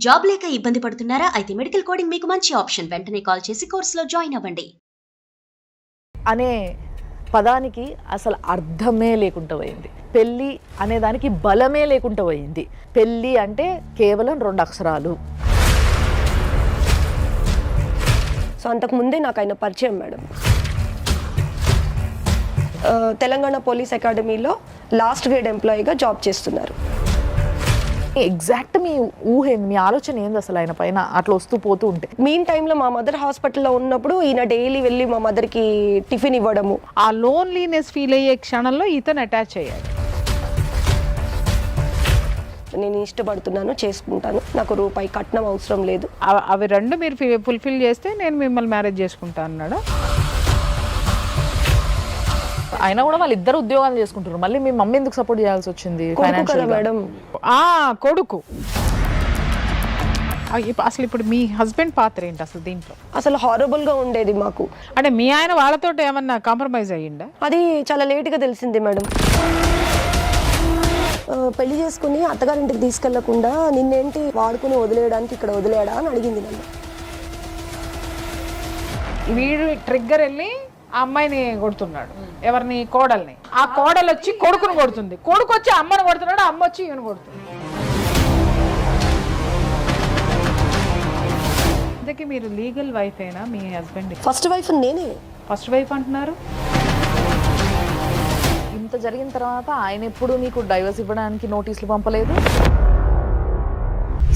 Job లేక ఇబ్బంది పడుతున్నారా? అయితే మెడికల్ కోడింగ్ మీకు మంచి ఆప్షన్. వెంటనే కాల్ చేసి కోర్సులో జాయిన్ అవ్వండి. అనే పదానికి అసలు అర్థమే లేకుండా పోయింది. పెళ్ళి అనే దానికి బలమే లేకుండా పోయింది. పెళ్ళి అంటే కేవలం 2 అక్షరాలు. సో అంతకుముందే నాకు ఆయన పరిచయం మేడం. తెలంగాణ పోలీస్ అకాడమీలో లాస్ట్ గ్రేడ్ ఎంప్లాయీగా జాబ్ చేస్తున్నారు. ఎగ్జాక్ట్ మీ ఊహ ఏంది, మీ ఆలోచన ఏంది అసలు ఆయన పైన అట్లా వస్తూ పోతూ ఉంటే? మీన్ టైంలో మా మదర్ హాస్పిటల్లో ఉన్నప్పుడు ఈయన డైలీ వెళ్ళి మా మదర్కి టిఫిన్ ఇవ్వడము. ఆ లోన్లీనెస్ ఫీల్ అయ్యే క్షణంలో ఇతను అటాచ్ అయ్యాడు. నేను ఇష్టపడుతున్నాను, చేసుకుంటాను, నాకు రూపాయి కట్నం అవసరం లేదు. అవి రెండు మీరు ఫుల్ఫిల్ చేస్తే నేను మిమ్మల్ని మ్యారేజ్ చేసుకుంటా అన్నాడు. అయినా కూడా వాళ్ళు ఇద్దరు ఉద్యోగాలు చేసుకుంటారు. మళ్ళీ మీ మమ్మీ ఎందుకు సపోర్ట్ చేయాల్సి వచ్చింది? కదా మేడం, కొడుకు. అసలు ఇప్పుడు మీ హస్బెండ్ పాత్ర ఏంటి అసలు దీంట్లో? అసలు హారబుల్ గా ఉండేది మాకు. అంటే మీ ఆయన వాళ్ళతో ఏమన్నా కాంప్రమైజ్ అయ్యిందా? అది చాలా లేట్గా తెలిసింది మేడం. పెళ్లి చేసుకుని అత్తగారింటికి తీసుకెళ్లకుండా నిన్నేంటి వాడుకుని వదిలేయడానికి ఇక్కడ వదిలేయడా అని అడిగింది నన్ను. వీడు ట్రిగ్గర్ వెళ్ళి ఆ అమ్మాయిని కొడుతున్నాడు. ఎవరిని? కోడల్ని. ఆ కోడలు వచ్చి కొడుకుని కొడుతుంది, కొడుకు వచ్చి అమ్మని కొడుతున్నాడు, అమ్మ వచ్చి ఈయన కొడుతుంది. అందుకే మీరు లీగల్ వైఫ్ అయినా మీ హస్బెండ్? ఫస్ట్ వైఫ్ నేనే. ఫస్ట్ వైఫ్ అంటున్నారు. ఇంత జరిగిన తర్వాత ఆయన ఎప్పుడు మీకు డైవర్స్ ఇవ్వడానికి నోటీసులు పంపలేదు?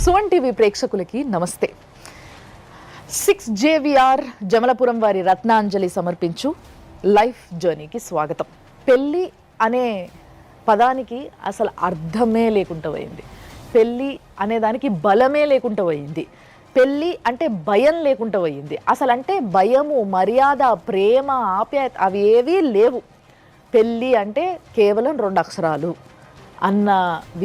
సువన్ టీవీ ప్రేక్షకులకి నమస్తే. 6JVR జమలపురం వారి రత్నాంజలి సమర్పించు లైఫ్ జర్నీకి స్వాగతం. పెళ్ళి అనే పదానికి అసలు అర్థమే లేకుండా పోయింది. పెళ్ళి అనే దానికి బలమే లేకుండా పోయింది. పెళ్ళి అంటే భయం లేకుండా పోయింది. అసలు అంటే భయము, మర్యాద, ప్రేమ, ఆప్యాయత అవి ఏవీ లేవు. పెళ్ళి అంటే కేవలం 2 అక్షరాలు అన్న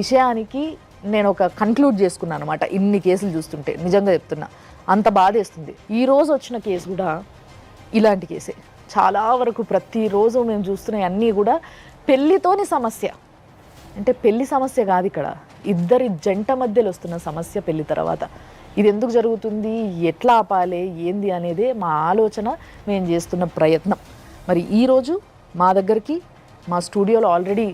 విషయానికి నేను ఒక కన్క్లూడ్ చేసుకున్నాను అనమాట. ఇన్ని కేసులు చూస్తుంటే నిజంగా చెప్తున్నా, అంత బాధేస్తుంది. ఈరోజు వచ్చిన కేసు కూడా ఇలాంటి కేసే. చాలా వరకు ప్రతిరోజు మేము చూస్తున్న అన్నీ కూడా పెళ్ళితోని సమస్య. అంటే పెళ్లి సమస్య కాదు ఇక్కడ, ఇద్దరి జంట మధ్యలో వస్తున్న సమస్య పెళ్లి తర్వాత. ఇది ఎందుకు జరుగుతుంది, ఎట్లా ఆపాలి, ఏంది అనేదే మా ఆలోచన, మేము చేస్తున్న ప్రయత్నం. మరి ఈరోజు మా దగ్గరికి మా స్టూడియోలో ఆల్రెడీ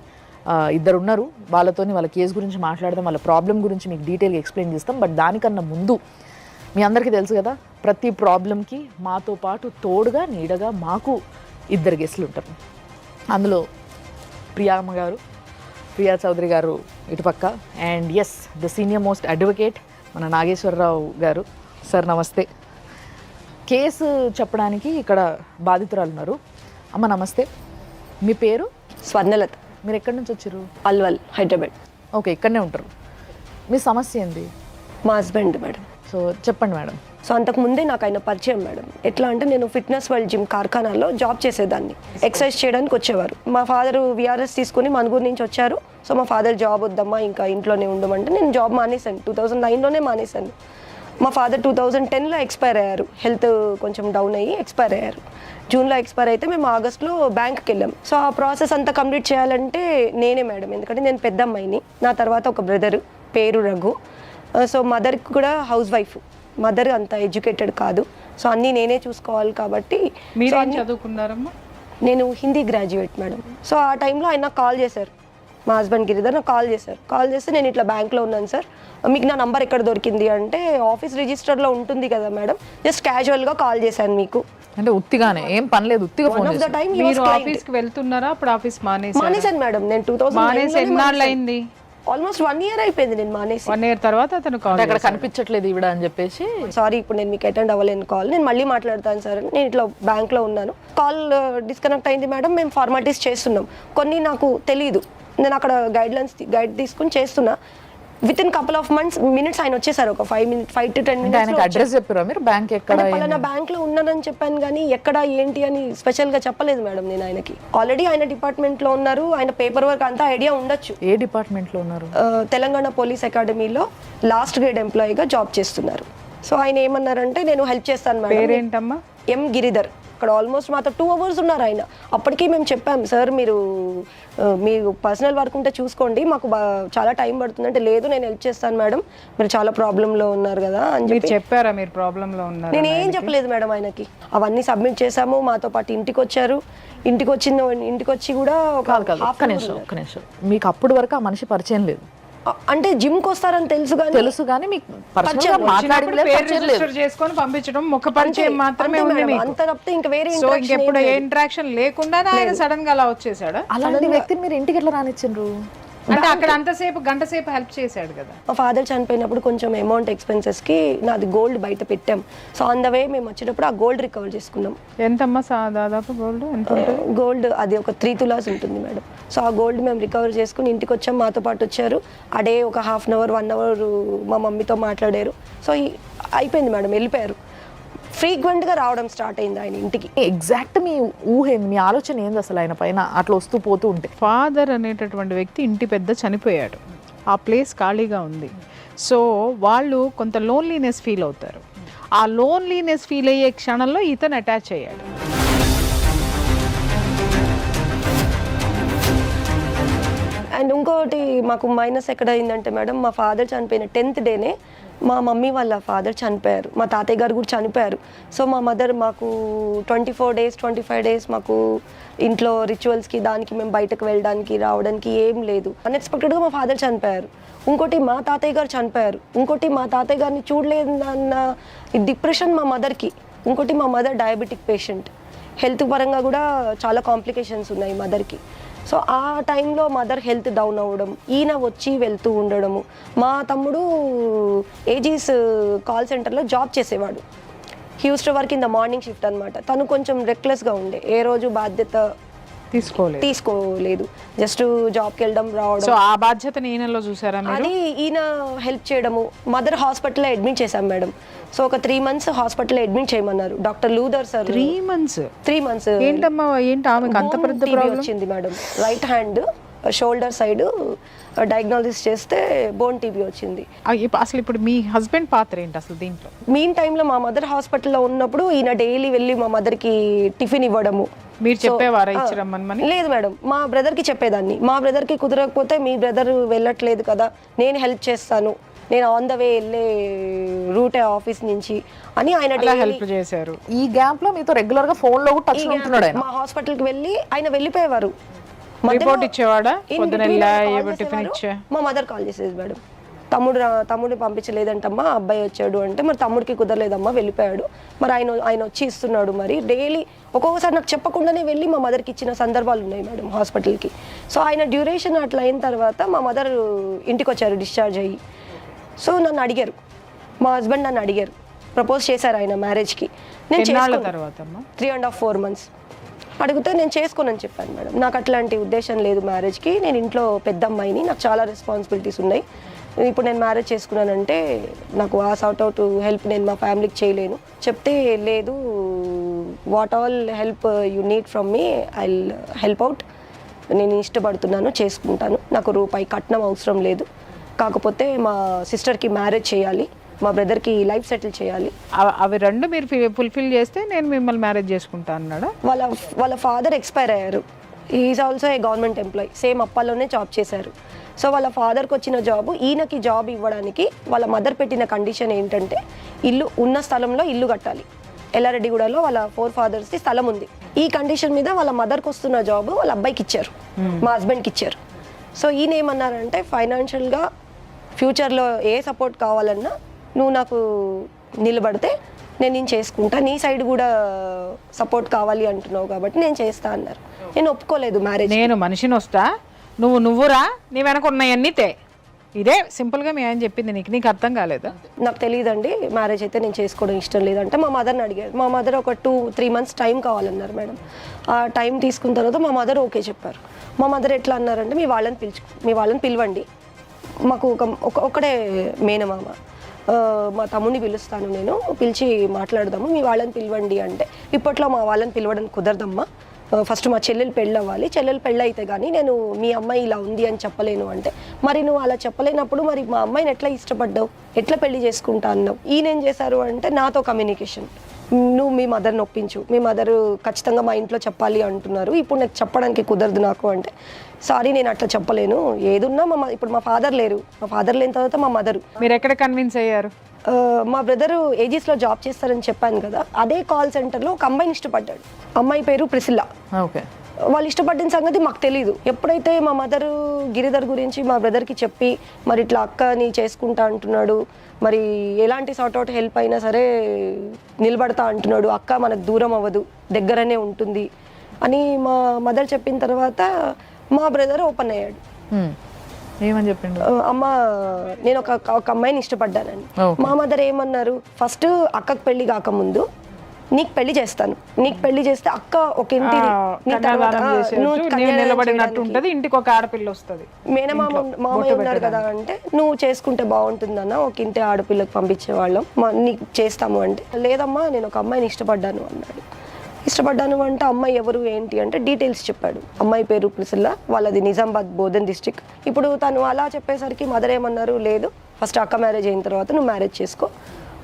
ఇద్దరు ఉన్నారు. వాళ్ళతోని వాళ్ళ కేసు గురించి మాట్లాడదాం, వాళ్ళ ప్రాబ్లం గురించి మీకు డీటెయిల్గా ఎక్స్ప్లెయిన్ చేస్తాం. బట్ దానికన్నా ముందు మీ అందరికీ తెలుసు కదా, ప్రతి ప్రాబ్లంకి మాతో పాటు తోడుగా నీడగా మాకు 2 గెస్టులు ఉంటారు. అందులో ప్రియామ్మ గారు, ప్రియా చౌదరి గారు ఇటుపక్క, and yes the senior most advocate మన నాగేశ్వరరావు గారు. సార్ నమస్తే. కేసు చెప్పడానికి ఇక్కడ బాధితురాలు ఉన్నారు. అమ్మ నమస్తే. మీ పేరు? స్వర్ణలత. మీరు ఎక్కడి నుంచి వచ్చారు? అల్వల్, హైదరాబాద్. ఓకే, ఇక్కడనే ఉంటారు. మీ సమస్య ఏంది? మా హస్బెండ్ మేడం. సో చెప్పండి మేడం. సో అంతకుముందే నాకు ఆయన పరిచయం మేడం. ఎట్లా అంటే నేను ఫిట్నెస్ వరల్డ్ జిమ్ కార్ఖానాలో జాబ్ చేసేదాన్ని. ఎక్సర్సైజ్ చేయడానికి వచ్చేవారు. మా ఫాదర్ VRS తీసుకుని మనుగురు నుంచి వచ్చారు. సో మా ఫాదర్ జాబ్ వద్దమ్మా ఇంకా ఇంట్లోనే ఉండమంటే నేను జాబ్ మానేశాను. 2009లోనే మానేశాను. మా ఫాదర్ 2010లో ఎక్స్పైర్ అయ్యారు. హెల్త్ కొంచెం డౌన్ అయ్యి ఎక్స్పైర్ అయ్యారు. జూన్లో ఎక్స్పైర్ అయితే మేము ఆగస్ట్లో బ్యాంక్కి వెళ్ళాం. సో ఆ ప్రాసెస్ అంతా కంప్లీట్ చేయాలంటే నేనే మేడం, ఎందుకంటే నేను పెద్ద అమ్మాయిని. నా తర్వాత ఒక బ్రదరు, పేరు రఘు. సో మదర్కి కూడా హౌస్ వైఫ్. మదర్ అంత ఎడ్యుకేటెడ్ కాదు. సో అన్నీ నేనే చూసుకోవాలి కాబట్టి. మీరేం చదువుకున్నారమ్మా? నేను హిందీ గ్రాడ్యుయేట్ మేడం. సో ఆ టైంలో ఆయన కాల్ చేశారు, మా హస్బెండ్ గిరిధర్ నాకు కాల్ చేశారు. కాల్ చేస్తే నేను ఇట్లా బ్యాంక్లో ఉన్నాను సార్, మీకు నా నంబర్ ఎక్కడ దొరికింది అంటే, ఆఫీస్ రిజిస్టర్లో ఉంటుంది కదా మేడం, జస్ట్ క్యాజువల్గా కాల్ చేశాను మీకు. అంటే ఉత్తిగానే ఏం పని లేదు, ఉత్తిగా ఫోన్ చేశారు. టైం మీరు ఆఫీస్కి వెళ్తున్నారా? అప్పుడు ఆఫీస్ మానేశాను మేడం. నేను 2009 ఎన్నాళ్ళు అయింది? ఆల్మోస్ట్ 1 year అయిపోయింది నేను మానేసి. 1 year తర్వాత అతను కాల్ అక్కడ కనిపించట్లేదు ఈవిడ అని చెప్పేసి, సారీ ఇప్పుడు నేను మీకు అటెండ్ అవ్వలేను కాల్, నేను మళ్ళీ మాట్లాడతాను సార్ అని. నేను ఇట్లా బ్యాంక్లో ఉన్నాను, కాల్ డిస్కనెక్ట్ అయింది మేడం. మేము ఫార్మాలిటీస్ చేస్తున్నాం, కొన్ని నాకు తెలియదు. నేను అక్కడ గైడ్ తీసుకుని చేస్తున్నా. With in couple of minutes ఆయన వచ్చేసారు. ఒక 5 to 10 minutes. అడ్రస్ చెప్పారా మీరు? బ్యాంక్ ఎక్కడ? పలానా బ్యాంక్ లో ఉన్నానని చెప్పాను, కానీ ఎక్కడ ఏంటి అని స్పెషల్ గా చెప్పలేదు మేడం నేను ఆయనకి. ఆల్రెడీ ఆయన డిపార్ట్మెంట్ లో ఉన్నారు, ఆయన పేపర్ వర్క్ అంతా ఐడియా ఉండొచ్చు. ఏ డిపార్ట్మెంట్ లో ఉన్నారు? తెలంగాణ పోలీస్ అకాడమీలో లాస్ట్ గ్రేడ్ ఎంప్లాయీగా జాబ్ చేస్తున్నారు. సో ఆయన ఏమన్నారంటే, నేను హెల్ప్ చేస్తాను మేడం. పేరేంటమ్మా? ఎం గిరిధర్. అక్కడ ఆల్మోస్ట్ మాతో 2 hours ఉన్నారు ఆయన. అప్పటికీ మేము చెప్పాం, సార్ మీరు మీరు పర్సనల్ వర్క్ ఉంటే చూసుకోండి, మాకు చాలా టైం పడుతుంది అంటే, లేదు నేను హెల్ప్ చేస్తాను మేడం, మీరు చాలా ప్రాబ్లంలో ఉన్నారు కదా అని చెప్పి చెప్పారా మీరు ప్రాబ్లంలో ఉన్నారు? నేను ఏం చెప్పలేదు మేడం ఆయనకి. అవన్నీ సబ్మిట్ చేసాము, మాతో పాటు ఇంటికి వచ్చారు. ఇంటికి వచ్చి కూడా ఒక్క నిమిషం, మీకు అప్పటి వరకు ఆ మనిషి పరిచయం లేదు అంటే జిమ్కి వస్తారని తెలుసు కానీ మీకు పర్సనల్గా మాట్లాడింది పేరు రిజిస్టర్ చేసుకొని పంపించడం, ముఖ పరిచయం మాత్రమే ఉంది మీకు. అంత తప్పితే ఇంకా వేరే సో ఇంకెప్పుడు ఏ ఇంటరాక్షన్ లేకుండానే ఆయన సడన్ గా అలా వచ్చేసాడా? అలాంటి వ్యక్తిని మీరు ఇంటికి ఎట్లా రానిచ్చిండ్రు? అంటే అక్కడ అంతసేపు గంట సేపు హెల్ప్ చేశాడు కదా. మా ఫాదర్ చనిపోయినప్పుడు కొంచెం అమౌంట్ ఎక్స్పెన్సెస్కి నాది గోల్డ్ బయట పెట్టాం. సో ఆన్ ద వే మేము వచ్చేటప్పుడు ఆ గోల్డ్ రికవర్ చేసుకున్నాం. ఎంతమ్మా దాదాపు గోల్డ్ ఎంత? గోల్డ్ అది ఒక 3 తులాస్ ఉంటుంది మేడం. సో ఆ గోల్డ్ మేము రికవర్ చేసుకుని ఇంటికి వచ్చాం, మాతో పాటు వచ్చారు. ఆ డే ఒక 1/2 hour 1 hour మా మమ్మీతో మాట్లాడారు. సో అయిపోయింది మేడం, వెళ్ళిపోయారు. ఫ్రీక్వెంట్గా రావడం స్టార్ట్ అయింది ఆయన ఇంటికి. ఎగ్జాక్ట్ మీ ఊహ ఏంది, మీ ఆలోచన ఏంది అసలు ఆయన పైన అట్లా వస్తూ పోతూ ఉంటే? ఫాదర్ అనేటటువంటి వ్యక్తి ఇంటి పెద్ద చనిపోయాడు, ఆ ప్లేస్ ఖాళీగా ఉంది. సో వాళ్ళు కొంత లోన్లీనెస్ ఫీల్ అవుతారు. ఆ లోన్లీనెస్ ఫీల్ అయ్యే క్షణంలో ఇతను అటాచ్ అయ్యాడు. అండ్ ఇంకోటి మాకు మైనస్ ఎక్కడ అయిందంటే మేడం, మా ఫాదర్ చనిపోయిన 10th డేనే మా మమ్మీ వాళ్ళ ఫాదర్ చనిపోయారు, మా తాతయ్య గారు కూడా చనిపోయారు. సో మా మదర్ మాకు 24 days 25 days మాకు ఇంట్లో రిచువల్స్కి దానికి మేము బయటకు వెళ్ళడానికి రావడానికి ఏం లేదు. అన్ఎక్స్పెక్టెడ్గా మా ఫాదర్ చనిపోయారు. ఇంకోటి మా తాతయ్య గారు చనిపోయారు. ఇంకోటి మా తాతయ్య గారిని చూడలేదన్న డిప్రెషన్ మా మదర్కి. ఇంకోటి మా మదర్ డయాబెటిక్ పేషెంట్, హెల్త్ పరంగా కూడా చాలా కాంప్లికేషన్స్ ఉన్నాయి మదర్కి. సో ఆ టైంలో మదర్ హెల్త్ డౌన్ అవ్వడం, ఈయన వచ్చి వెళ్తూ ఉండడము. మా తమ్ముడు ఏజీస్ కాల్ సెంటర్లో జాబ్ చేసేవాడు. Use to work in the morning shift అనమాట. తను కొంచెం రెక్లెస్గా ఉండే, ఏ రోజు బాధ్యత తీసుకోలేదు, జస్ట్ జాబ్కి వెళ్ళడం రావడం. సో ఆ బాధ్యతని ఈయనలో చూసారా? అది ఈయన హెల్ప్ చేయడము. మదర్ హాస్పిటల్లో అడ్మిట్ చేశాం మేడం. సో ఒక 3 months హాస్పిటల్లో అడ్మిట్ చేయమన్నారు డాక్టర్ లూథర్ సార్. 3 months ఏంటమ్మా, ఏంటి ఆమెకు అంత పెద్ద ప్రాబ్లం వచ్చింది madam? Right hand shoulder side diagnosis చేస్తే బోన్ టీబీ వచ్చింది. అసలు ఇప్పుడు మీ హస్బెండ్ పాత్ర ఏంటి అసలు దీంట్లో? మీన్ టైంలో మా మదర్ హాస్పిటల్లో ఉన్నప్పుడు ఈయన డైలీ వెళ్ళి మా మదర్కి టిఫిన్ ఇవ్వడము. మీరు చెప్పేవారా ఇచ్చిరమ్మని? లేదు మేడం, మా బ్రదర్కి చెప్పేదాన్ని. మా బ్రదర్కి కుదరకపోతే, మీ బ్రదర్ వెళ్ళట్లేదు కదా నేను హెల్ప్ చేస్తాను, నేను ఆన్ ద వే వెళ్ళే రూటే ఆఫీస్ నుంచి అని ఆయన హెల్ప్ చేశారు. ఈ గ్యాప్ లో మీతో రెగ్యులర్ గా ఫోన్ లో టచ్ లో ఉంటున్నాడు ఆయన. మా హాస్పిటల్కి వెళ్ళి ఆయన వెళ్ళిపోయేవారు. రిపోర్ట్ ఇచ్చేవాడా? మా మదర్ కాల్ చేసేది మేడం, తమ్ముడు పంపించలేదంటమ్మా, అబ్బాయి వచ్చాడు అంటే, మరి తమ్ముడికి కుదరలేదమ్మా వెళ్ళిపోయాడు, మరి ఆయన వచ్చి ఇస్తున్నాడు. మరి డైలీ ఒక్కొక్కసారి నాకు చెప్పకుండానే వెళ్ళి మా మదర్కి ఇచ్చిన సందర్భాలు ఉన్నాయి మేడం హాస్పిటల్కి. సో ఆయన డ్యూరేషన్ అట్లా అయిన తర్వాత మా మదర్ ఇంటికి వచ్చారు డిశ్చార్జ్ అయ్యి. సో నన్ను అడిగారు, మా హస్బెండ్ నన్ను అడిగారు, ప్రపోజ్ చేశారు ఆయన మ్యారేజ్కి. నేను 3.5-4 months అడిగితే నేను చేసుకోనని చెప్పాను మేడం. నాకు అట్లాంటి ఉద్దేశం లేదు మ్యారేజ్కి, నేను ఇంట్లో పెద్ద అమ్మాయిని, నాకు చాలా రెస్పాన్సిబిలిటీస్ ఉన్నాయి, ఇప్పుడు నేను మ్యారేజ్ చేసుకున్నానంటే నాకు ఆ సార్ట్ అవుట్ హెల్ప్ నేను మా ఫ్యామిలీకి చేయలేను. చెప్తే లేదు, what all help you need from me I help out, నేను ఇష్టపడుతున్నాను, చేసుకుంటాను, నాకు రూపాయి కట్నం అవసరం లేదు, కాకపోతే మా సిస్టర్కి మ్యారేజ్ చేయాలి, మా బ్రదర్కి లైఫ్ సెటిల్ చేయాలి. అవి రెండు మీరు ఫుల్ఫిల్ చేస్తే నేను మిమ్మల్ని మ్యారేజ్ చేసుకుంటా అన్నాడా? వాళ్ళ ఫాదర్ ఎక్స్పైర్ అయ్యారు. Is also a government employee, same అప్పాలోనే జాబ్ చేశారు. సో వాళ్ళ ఫాదర్కి వచ్చిన జాబు ఈయనకి జాబ్ ఇవ్వడానికి వాళ్ళ మదర్ పెట్టిన కండిషన్ ఏంటంటే, ఇల్లు ఉన్న స్థలంలో ఇల్లు కట్టాలి. ఎల్లారెడ్డిగూడలో వాళ్ళ 4 fathers స్థలం ఉంది. ఈ కండిషన్ మీద వాళ్ళ మదర్కి వస్తున్న జాబ్ వాళ్ళ అబ్బాయికి ఇచ్చారు, మా హస్బెండ్కి ఇచ్చారు. సో ఈయన ఏమన్నారంటే, ఫైనాన్షియల్గా ఫ్యూచర్లో ఏ సపోర్ట్ కావాలన్నా నువ్వు నాకు నిలబడితే నేను చేసుకుంటా, నీ సైడ్ కూడా సపోర్ట్ కావాలి అంటున్నావు కాబట్టి నేను చేస్తా అన్నారు. నేను ఒప్పుకోలేదు మ్యారేజ్. నేను మనిషిని వస్తా, నువ్వురా, నీ వెనక ఉన్నాయన్నీ తే, ఇదే సింపుల్గా మీ ఆయన చెప్పింది. నీకు అర్థం కాలేదా? నాకు తెలియదండి, మ్యారేజ్ అయితే నేను చేసుకోవడం ఇష్టం లేదంటే మా మదర్ని అడిగారు. మా మదర్ ఒక 2-3 months టైం కావాలన్నారు మేడం. ఆ టైం తీసుకున్న తర్వాత మా మదర్ ఓకే చెప్పారు. మా మదర్ ఎట్లా అన్నారంటే, మీ వాళ్ళని పిలవండి, మాకు ఒకడే మేనమామ, మా తమ్ముడిని పిలుస్తాను, నేను పిలిచి మాట్లాడదాము, మీ వాళ్ళని పిలవండి అంటే, ఇప్పట్లో మా వాళ్ళని పిలవడానికి కుదరదమ్మా, ఫస్ట్ మా చెల్లెలు పెళ్ళి అవ్వాలి, చెల్లెలు పెళ్ళి అయితే కానీ నేను మీ అమ్మాయి ఇలా ఉంది అని చెప్పలేను అంటే, మరి నువ్వు అలా చెప్పలేనప్పుడు మరి మా అమ్మాయిని ఎట్లా ఇష్టపడ్డావు, ఎట్లా పెళ్లి చేసుకుంటా అన్నావు? ఈయన ఏం చేశారు అంటే, నాతో కమ్యూనికేషన్, నువ్వు మీ మదర్ని ఒప్పించు, మీ మదర్ ఖచ్చితంగా మా ఇంట్లో చెప్పాలి అంటున్నారు, ఇప్పుడు నాకు చెప్పడానికి కుదరదు నాకు అంటే, సారీ నేను అట్లా చెప్పలేను, ఏదున్నా ఇప్పుడు మా ఫాదర్ లేరు, మా ఫాదర్ లేని తర్వాత మా మదరు. మీరు ఎక్కడ కన్విన్స్ అయ్యారు? మా బ్రదరు ఏజీస్లో జాబ్ చేస్తారని చెప్పాను కదా, అదే కాల్ సెంటర్లో ఒక అమ్మాయిని ఇష్టపడ్డాడు. అమ్మాయి పేరు ప్రిసిల్లా. ఓకే. వాళ్ళు ఇష్టపడిన సంగతి మాకు తెలియదు. ఎప్పుడైతే మా మదరు గిరిధర్ గురించి మా బ్రదర్కి చెప్పి, మరి ఇట్లా అక్కని చేసుకుంటా అంటున్నాడు, మరి ఎలాంటి సార్ట్అవుట్ హెల్ప్ అయినా సరే నిలబడతా అంటున్నాడు, అక్క మనకు దూరం అవ్వదు, దగ్గరనే ఉంటుంది అని మా మదర్ చెప్పిన తర్వాత మా బ్రదర్ ఓపెన్ అయ్యాడు. ఏమని చెప్పిండు? అమ్మ నేను ఒక అమ్మాయిని ఇష్టపడ్డానని. మా మదర్ ఏమన్నారు, ఫస్ట్ అక్కకు పెళ్లి కాకముందు నీకు పెళ్లి చేస్తాను, నీకు పెళ్లి చేస్తే అక్క ఒక ఇంటిని ఇంటికి ఒక ఆడపిల్ల వస్తుంది, మామయ్య ఉన్నాడు కదా అంటే, నువ్వు చేసుకుంటే బాగుంటుందన్న, ఒక ఇంటి ఆడపిల్లకు పంపించే వాళ్ళం, నీకు చేస్తాము అంటే, లేదమ్మా నేను ఒక అమ్మాయిని ఇష్టపడ్డాను అన్నాడు. ఇష్టపడ్డాను అంటే అమ్మాయి ఎవరు ఏంటి అంటే డీటెయిల్స్ చెప్పాడు. అమ్మాయి పేరు ప్రిసిల్లా, వాళ్ళది నిజామాబాద్ బోధన్ డిస్ట్రిక్ట్. ఇప్పుడు తను అలా చెప్పేసరికి మదర్ ఏమన్నారు, లేదు ఫస్ట్ అక్క మ్యారేజ్ అయిన తర్వాత నువ్వు మ్యారేజ్ చేసుకో,